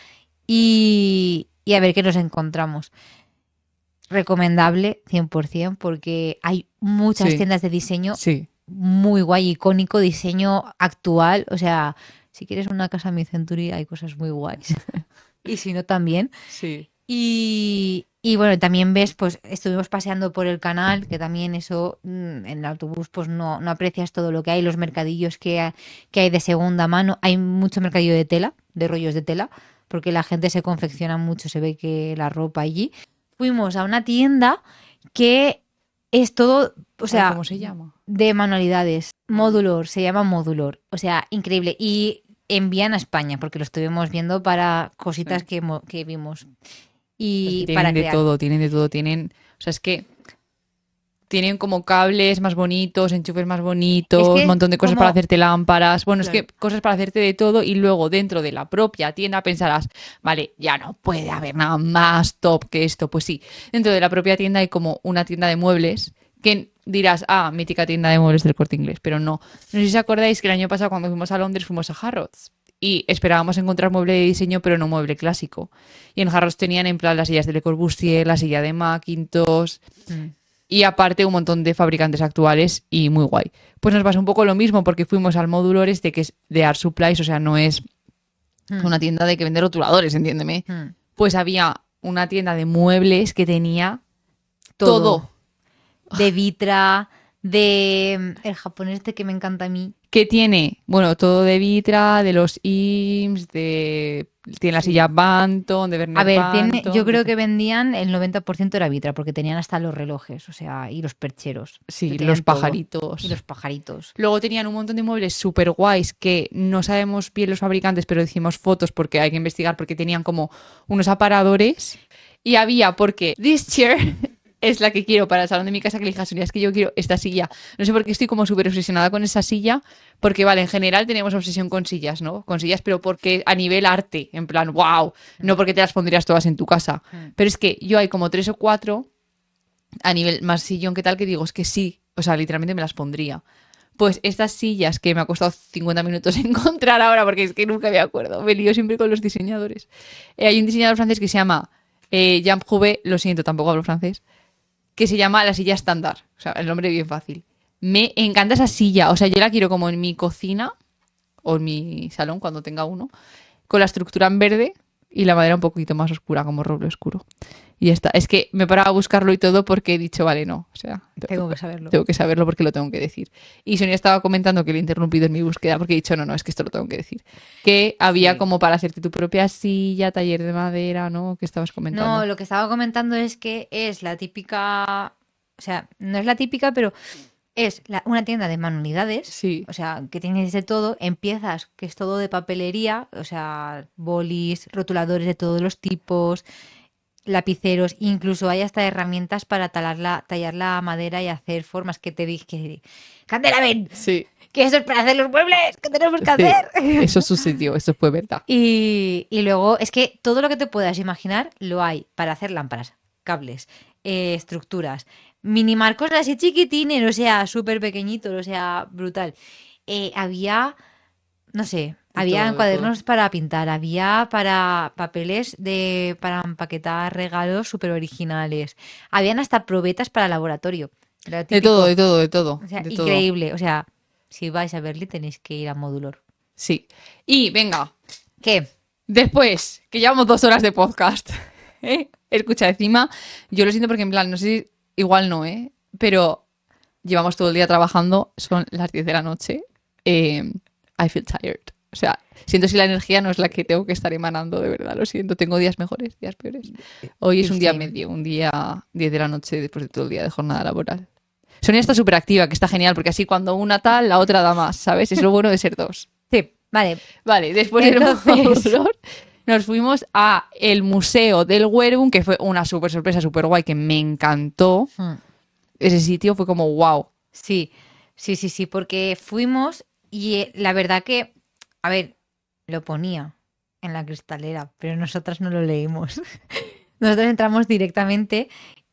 y a ver qué nos encontramos. recomendable 100% porque hay muchas Sí. tiendas de diseño Sí. muy guay, icónico, diseño actual. O sea, si quieres una casa mid-century hay cosas muy guays. Y si no, también. Sí. Y bueno, también ves, pues estuvimos paseando por el canal, que también eso en el autobús pues no aprecias todo lo que hay, los mercadillos que hay de segunda mano. Hay mucho mercadillo de tela, de rollos de tela, porque la gente se confecciona mucho, se ve que la ropa allí. Fuimos a una tienda que es todo, o Ay, sea, ¿cómo se llama? de manualidades. Modulor, se llama Modulor. O sea, increíble. Y envían a España, porque lo estuvimos viendo para cositas Sí. que vimos. Es que Y para crear. tienen de todo, tienen, o sea, es que tienen como cables más bonitos, enchufes más Es bonitos, que un montón de cosas como... para hacerte lámparas, bueno, es Claro. que cosas para hacerte de todo y luego dentro de la propia tienda pensarás, vale, ya no puede haber nada más top que esto, pues sí, dentro de la propia tienda hay como una tienda de muebles que dirás, ah, mítica tienda de muebles del Corte Inglés, pero no. No sé si os acordáis que el año pasado cuando fuimos a Londres fuimos a Harrods y esperábamos encontrar mueble de diseño, pero no mueble clásico. Y en Harrods tenían en plan las sillas de Le Corbusier, la silla de Macintosh Mm. y aparte un montón de fabricantes actuales y muy guay. Pues nos pasó un poco lo mismo porque fuimos al módulo este que es de Art Supplies, o sea, no es Mm. una tienda de que vende rotuladores, entiéndeme. Mm. Pues había una tienda de muebles que tenía Todo. todo. De Vitra, de el japonés este que me encanta a mí. Que tiene, bueno, todo de Vitra, de los IMSS, tiene la Sí. silla Banton, de Werner A ver, Banton, yo creo de- que vendían el 90% era Vitra, porque tenían hasta los relojes, o sea, y los percheros. sí, Lo tenían los todo. pajaritos. Y los pajaritos. Luego tenían un montón de muebles súper guays que no sabemos bien los fabricantes, pero hicimos fotos porque hay que investigar porque tenían como unos aparadores. Y había, porque this chair es la que quiero para el salón de mi casa, que le dije a Sonia, es que yo quiero esta silla. No sé por qué estoy como súper obsesionada con esa silla, porque vale, en general tenemos obsesión con sillas, ¿no? Con sillas, pero porque a nivel arte, en plan, wow, no porque te las pondrías todas en tu casa. Pero es que yo hay como 3 o 4 a nivel más sillón que tal que digo, es que sí, o sea, literalmente me las pondría. Pues estas sillas que me ha costado 50 minutos encontrar ahora, porque es que nunca me acuerdo, me lío siempre con los diseñadores. Hay un diseñador francés que se llama Jean Prouvé, lo siento, tampoco hablo francés, que se llama la silla estándar, o sea, el nombre bien fácil. Me encanta esa silla, o sea, yo la quiero como en mi cocina o en mi salón cuando tenga uno, con la estructura en verde y la madera un poquito más oscura, como roble oscuro. Y ya está. Es que me paraba a buscarlo y todo porque he dicho, vale, no. O sea, Tengo que saberlo. tengo que saberlo porque lo tengo que decir. Y Sonia estaba comentando que le he interrumpido en mi búsqueda porque he dicho, no, no, es que esto lo tengo que decir. Que había Sí. como para hacerte tu propia silla, taller de madera, ¿no? Que estabas comentando. No, lo que estaba comentando es que es la típica, o sea, no es la típica, pero es una tienda de manualidades, Sí. o sea, que tienes de todo, empiezas, que es todo de papelería, o sea, bolis, rotuladores de todos los tipos, lapiceros, incluso hay hasta herramientas para tallar la madera y hacer formas que te dije, Candela, ven, Sí. que eso es para hacer los muebles, que tenemos que Sí. hacer. Eso sucedió, eso fue verdad. Y luego es que todo lo que te puedas imaginar lo hay para hacer lámparas, cables, estructuras, mini marcos así chiquitines, o sea, súper pequeñitos, o sea, brutal. Había, no sé, De había todo, de cuadernos para pintar, había para papeles para empaquetar regalos súper originales, habían hasta probetas para laboratorio. Lo De típico, todo, de todo, de todo. o sea, de todo. increíble, o sea, si vais a Berlín tenéis que ir a Modulor. Sí. Y venga, ¿Qué? después, que llevamos 2 horas de podcast, ¿eh? Escucha, encima, yo lo siento porque en plan, no sé si, igual no, ¿eh? Pero llevamos todo el día trabajando, son las 10 de la noche, I feel tired. O sea, siento si la energía no es la que tengo que estar emanando, de verdad, lo siento. Tengo días mejores, días peores. Hoy es un día Same. medio, un día 10 de la noche después de todo el día de jornada laboral. Sonia está súper activa, que está genial, porque así cuando una tal, la otra da más, ¿sabes? Es lo bueno de ser dos. Sí, vale. Vale, después del Entonces- módulo, nos fuimos a el museo del Werbung, que fue una súper sorpresa, súper guay, que me encantó. Hmm. Ese sitio fue como wow. Sí, sí, porque fuimos y la verdad que, a ver, lo ponía en la cristalera, pero nosotras no lo leímos. Nosotros entramos directamente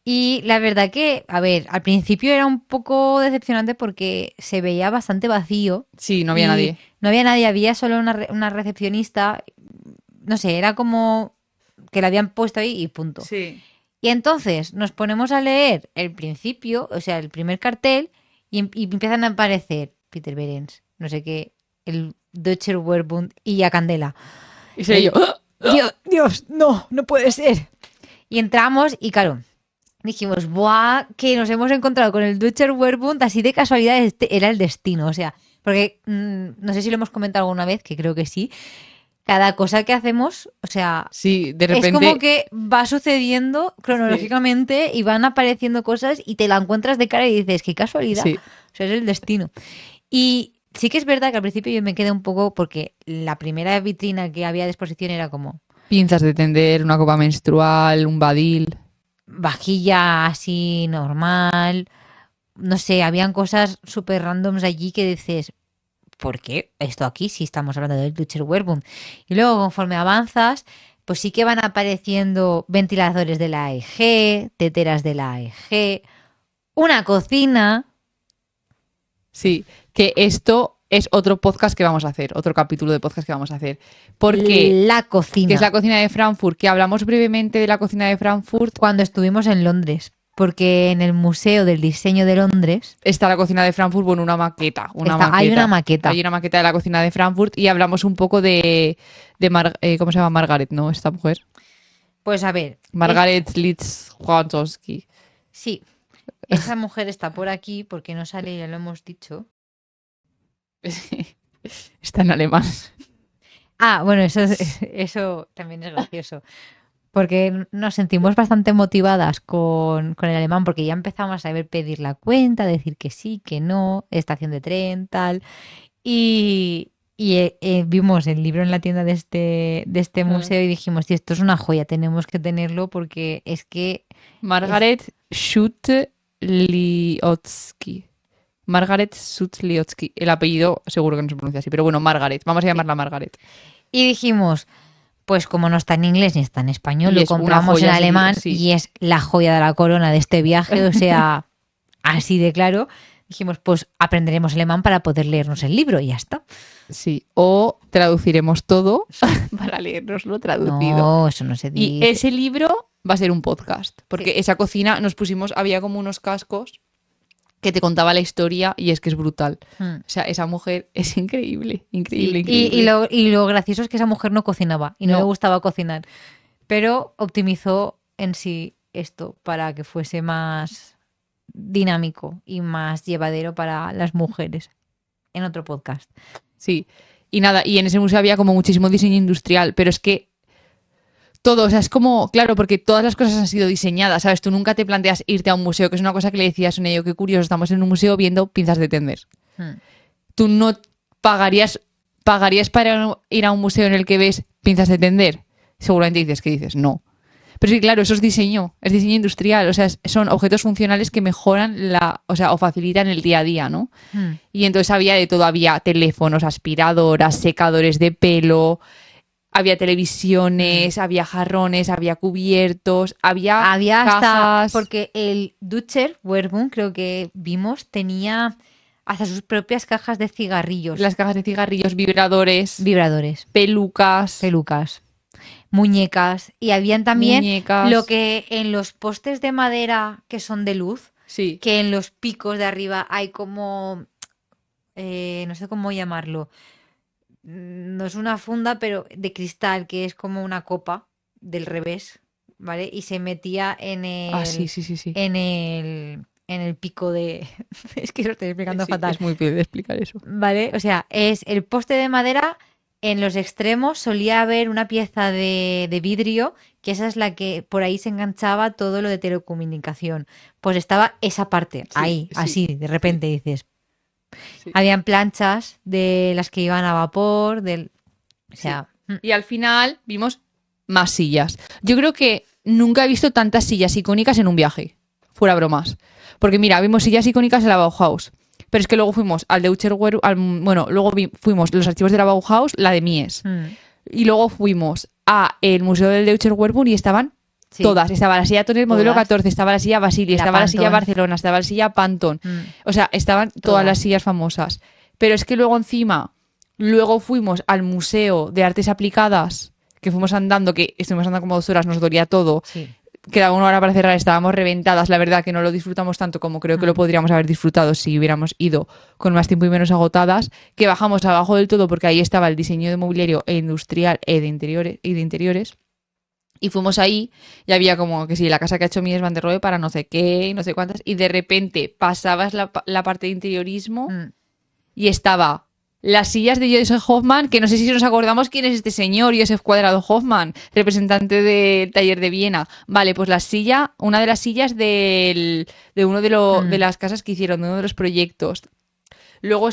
y la verdad que, a ver, al principio era un poco decepcionante porque se veía bastante vacío. Sí, no había y nadie. No había nadie, había solo una recepcionista. No sé, era como que la habían puesto ahí y punto. Sí. Y entonces nos ponemos a leer el principio, o sea, el primer cartel, y empiezan a aparecer Peter Behrens, no sé qué, el Deutscher Werbund y ya Candela. Y soy yo. Dios, no puede ser. Y entramos y claro, dijimos, ¡buah! Que nos hemos encontrado con el Deutscher Werbund, así de casualidad era el destino. O sea, porque no sé si lo hemos comentado alguna vez, que creo que sí. Cada cosa que hacemos, o sea, Sí, de repente. es como que va sucediendo cronológicamente y van apareciendo cosas y te la encuentras de cara y dices, qué casualidad. Sí. O sea, es el destino. Y sí que es verdad que al principio yo me quedé un poco porque la primera vitrina que había de exposición era como Pinzas de tender, una copa menstrual, un badil. vajilla así normal. No sé, habían cosas súper randoms allí que dices, ¿por qué esto aquí si estamos hablando del Deutscher Werbund? Y luego conforme avanzas, pues sí que van apareciendo ventiladores de la AEG, teteras de la AEG, una cocina. Sí, que esto es otro podcast que vamos a hacer, otro capítulo de podcast que vamos a hacer. Porque, La cocina. que es la cocina de Frankfurt, que hablamos brevemente de la cocina de Frankfurt. Cuando estuvimos en Londres. Porque en el Museo del Diseño de Londres Está la cocina de Frankfurt, bueno, una maqueta. hay una maqueta. Hay una maqueta de la cocina de Frankfurt y hablamos un poco ¿cómo se llama? Margaret, ¿no? Esta mujer. Pues a ver. Margaret Litz-Juanzowski. Sí. Esa mujer está por aquí porque no sale, ya lo hemos dicho. Está en alemán. Ah, bueno, eso también es gracioso. Porque nos sentimos bastante motivadas con el alemán, porque ya empezamos a saber pedir la cuenta, decir que sí, que no, estación de tren, tal. Y vimos el libro en la tienda de este museo y dijimos, sí, esto es una joya, tenemos que tenerlo porque es que... Margaret Schut-Liotzky. Margaret Schut-Liotzky. El apellido seguro que no se pronuncia así, pero bueno, Margaret. Vamos a llamarla Margaret. Y dijimos, pues como no está en inglés ni está en español, Y lo es una compramos joya en ese alemán libro, sí. y es la joya de la corona de este viaje, o sea, así de claro. Dijimos, pues aprenderemos alemán para poder leernos el libro y ya está. Sí, o traduciremos todo para leérnoslo traducido. No, eso no se Y dice. ese libro va a ser un podcast, porque Sí. esa cocina nos pusimos, había como unos cascos que te contaba la historia y es que es brutal. Mm. O sea, esa mujer es increíble, increíble, Sí, increíble. y lo gracioso es que esa mujer no cocinaba y no No. le gustaba cocinar, pero optimizó en sí esto para que fuese más dinámico y más llevadero para las mujeres en otro podcast. Sí. Y nada, y en ese museo había como muchísimo diseño industrial, pero es que todo, o sea, es como, claro, porque todas las cosas han sido diseñadas, ¿sabes? Tú nunca te planteas irte a un museo, que es una cosa que le decía a Sonia y yo, qué curioso, estamos en un museo viendo pinzas de tender. Tú no pagarías para ir a un museo en el que ves pinzas de tender. Seguramente dices que dices, no. Pero sí, claro, eso es diseño industrial, o sea, son objetos funcionales que mejoran o facilitan el día a día, ¿no? Y entonces había de todo, había teléfonos, aspiradoras, secadores de pelo, había televisiones, había jarrones, había cubiertos, había hasta, cajas. porque el Deutscher Werbung, creo que vimos, tenía hasta sus propias cajas de cigarrillos, Las cajas de cigarrillos, vibradores, vibradores, pelucas. pelucas, muñecas, y habían también Muñecas. lo que en los postes de madera que son de luz, Sí. que en los picos de arriba hay como, no sé cómo llamarlo, no es una funda, pero de cristal, que es como una copa del revés, ¿vale? Y se metía en el, Sí. en el pico de... Es que lo estoy explicando Sí, fatal. es muy fácil de explicar eso. ¿Vale? O sea, es el poste de madera, en los extremos solía haber una pieza de vidrio, que esa es la que por ahí se enganchaba todo lo de telecomunicación. Pues estaba esa parte, ahí, sí, así, de repente dices. Sí. Habían planchas de las que iban a vapor, o sea, Y al final vimos más sillas. Yo creo que nunca he visto tantas sillas icónicas en un viaje. Fuera bromas. Porque mira, vimos sillas icónicas en la Bauhaus. Pero es que luego fuimos al Deutscher Werbung, luego fuimos los archivos de la Bauhaus, la de Mies. Y luego fuimos a el Museo del Deutscher Werbung y estaban sí. todas. Estaba la silla Tonel modelo Todas. 14, estaba la silla Basili, La estaba la silla Pantone. Barcelona, estaba la silla Pantone. O sea, estaban todas las sillas famosas. Pero es que luego fuimos al Museo de Artes Aplicadas, que fuimos andando, que estuvimos andando como 2 horas, nos dolía todo. Sí. quedaba 1 hora para cerrar, estábamos reventadas, la verdad que no lo disfrutamos tanto como creo que lo podríamos haber disfrutado si hubiéramos ido con más tiempo y menos agotadas, que bajamos abajo del todo porque ahí estaba el diseño de mobiliario e industrial y de interiores. Y fuimos ahí y había como que sí, la casa que ha hecho Mies van der Rohe para no sé qué y no sé cuántas. Y de repente pasabas la parte de interiorismo y estaba las sillas de Joseph Hoffman, que no sé si nos acordamos quién es este señor, Joseph Cuadrado Hoffman, representante del taller de Viena. Vale, pues una de las sillas de uno de las casas que hicieron, de uno de los proyectos. Luego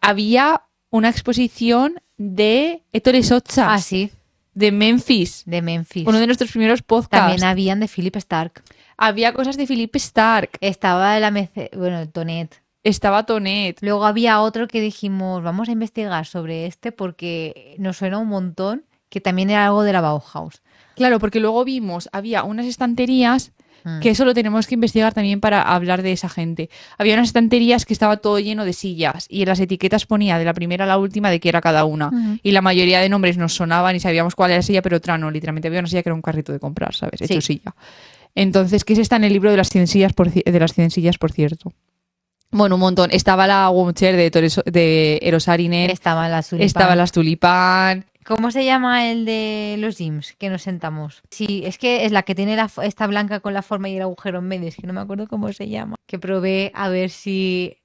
había una exposición de Ettore Sottsass. Ah, sí, De Memphis, de Memphis. uno de nuestros primeros podcasts. También habían de Philip Stark. Había cosas de Philippe Stark. Estaba el Tonet. Estaba Tonet. Luego había otro que dijimos, vamos a investigar sobre este porque nos suena un montón, que también era algo de la Bauhaus. Claro, porque luego había unas estanterías que eso lo tenemos que investigar también para hablar de esa gente. Había unas estanterías que estaba todo lleno de sillas y en las etiquetas ponía de la primera a la última de qué era cada una. Y la mayoría de nombres nos sonaban y sabíamos cuál era la silla, pero otra no. Literalmente había una silla que era un carrito de comprar, ¿sabes? Hecho silla. Entonces, que ese está en el libro de las 100 sillas, por cierto. Bueno, un montón. Estaba la Womcher de Eros Saarinen. Estaba las Tulipan. ¿Cómo se llama el de los gyms que nos sentamos? Sí, es que es la que tiene esta blanca con la forma y el agujero en medio, es que no me acuerdo cómo se llama. Que probé a ver si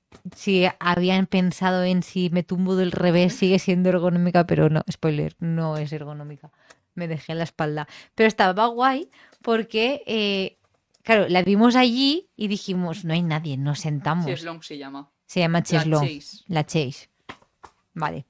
habían pensado en si me tumbo del revés sigue siendo ergonómica, pero no, spoiler, no es ergonómica. Me dejé en la espalda. Pero estaba guay porque, claro, la vimos allí y dijimos, no hay nadie, nos sentamos. Cheslong se llama. Se llama Cheslong. Chase. La Chase. Vale.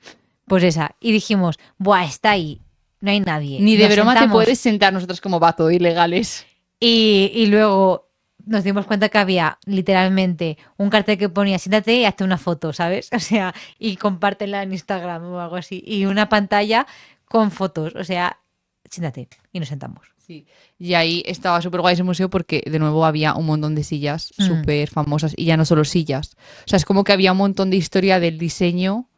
Pues esa. Y dijimos, buah, está ahí. No hay nadie. Ni de Nos broma sentamos. te puedes sentar nosotros como vato ilegales. Y luego nos dimos cuenta que había literalmente un cartel que ponía siéntate y hazte una foto, ¿sabes? O sea, y compártela en Instagram o algo así. Y una pantalla con fotos. O sea, siéntate. Y nos sentamos. Sí. Y ahí estaba súper guay ese museo porque de nuevo había un montón de sillas súper famosas y ya no solo sillas. O sea, es como que había un montón de historia del diseño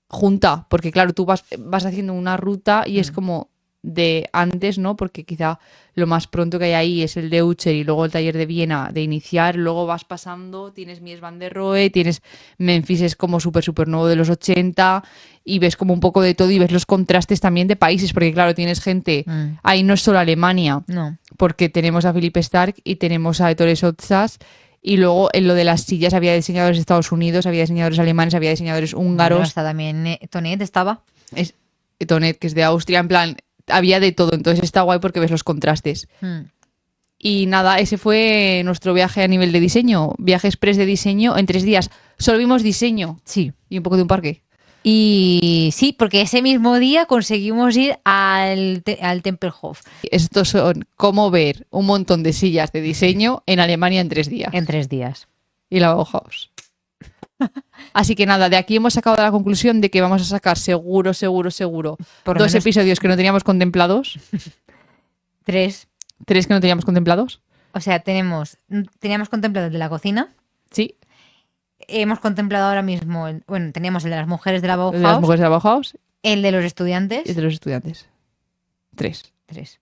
junta, porque claro, tú vas haciendo una ruta y es como de antes, ¿no? Porque quizá lo más pronto que hay ahí es el de Ucher y luego el taller de Viena de iniciar, luego vas pasando, tienes Mies van der Rohe, tienes Memphis, es como súper nuevo de los 80 y ves como un poco de todo y ves los contrastes también de países, porque claro, tienes gente, ahí no es solo Alemania, No. porque tenemos a Philippe Stark y tenemos a Ettore Sottsass. Y luego en lo de las sillas había diseñadores de Estados Unidos, había diseñadores alemanes, había diseñadores húngaros. Bueno, hasta también Tonet estaba. Tonet, que es de Austria, en plan, había de todo. Entonces está guay porque ves los contrastes. Y nada, ese fue nuestro viaje a nivel de diseño. Viaje express de diseño en 3 días. Solo vimos diseño. Sí. Y un poco de un parque. Y sí, porque ese mismo día conseguimos ir al Tempelhof. Estos son como ver un montón de sillas de diseño en Alemania en 3 días. En 3 días. Y la Bauhaus. Así que nada, de aquí hemos sacado la conclusión de que vamos a sacar seguro Por lo 2 menos episodios que no teníamos contemplados. 3. 3 que no teníamos contemplados. O sea, teníamos contemplado el de la cocina. Sí. Hemos contemplado ahora mismo, teníamos el de las mujeres de la El Bauhaus, de las mujeres de la Bauhaus el de los estudiantes. y el de los estudiantes. 3. 3.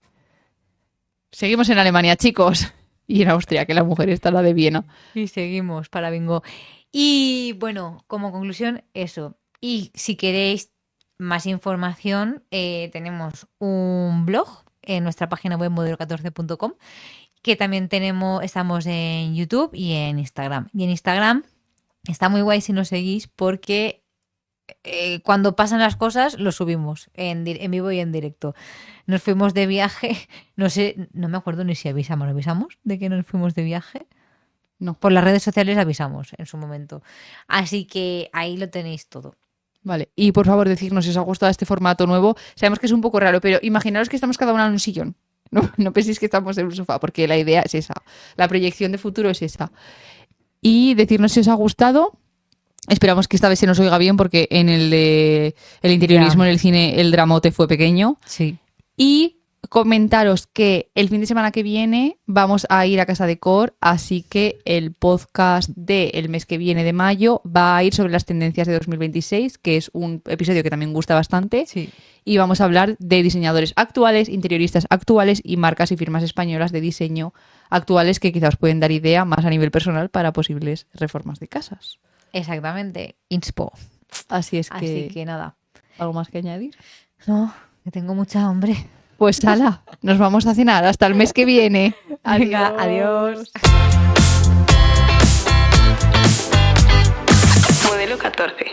Seguimos en Alemania, chicos. Y en Austria, que la mujer está la de Viena. Y seguimos para bingo. Y bueno, como conclusión, eso. Y si queréis más información, tenemos un blog en nuestra página web modelo14.com, que también estamos en YouTube y en Instagram. Y en Instagram está muy guay si nos seguís porque cuando pasan las cosas lo subimos en vivo y en directo. Nos fuimos de viaje, no me acuerdo ni si avisamos. ¿Avisamos de que nos fuimos de viaje? No. Por las redes sociales avisamos en su momento. Así que ahí lo tenéis todo. Vale. Y por favor, decidnos si os ha gustado este formato nuevo. Sabemos que es un poco raro, pero imaginaros que estamos cada una en un sillón. No penséis que estamos en un sofá, porque la idea es esa. La proyección de futuro es esa. Y decirnos si os ha gustado. Esperamos que esta vez se nos oiga bien, porque en el interiorismo, en el cine, el dramote fue pequeño. Sí. Y comentaros que el fin de semana que viene vamos a ir a Casa de Cor, así que el podcast del mes que viene de mayo va a ir sobre las tendencias de 2026, que es un episodio que también gusta bastante. Sí. Y vamos a hablar de diseñadores actuales, interioristas actuales y marcas y firmas españolas de diseño actuales que quizás os pueden dar idea más a nivel personal para posibles reformas de casas. Exactamente. Inspo. Así es Así que nada. ¿Algo más que añadir? No, que tengo mucha hambre. Pues hala, nos vamos a cenar hasta el mes que viene. Venga, adiós. Modelo 14.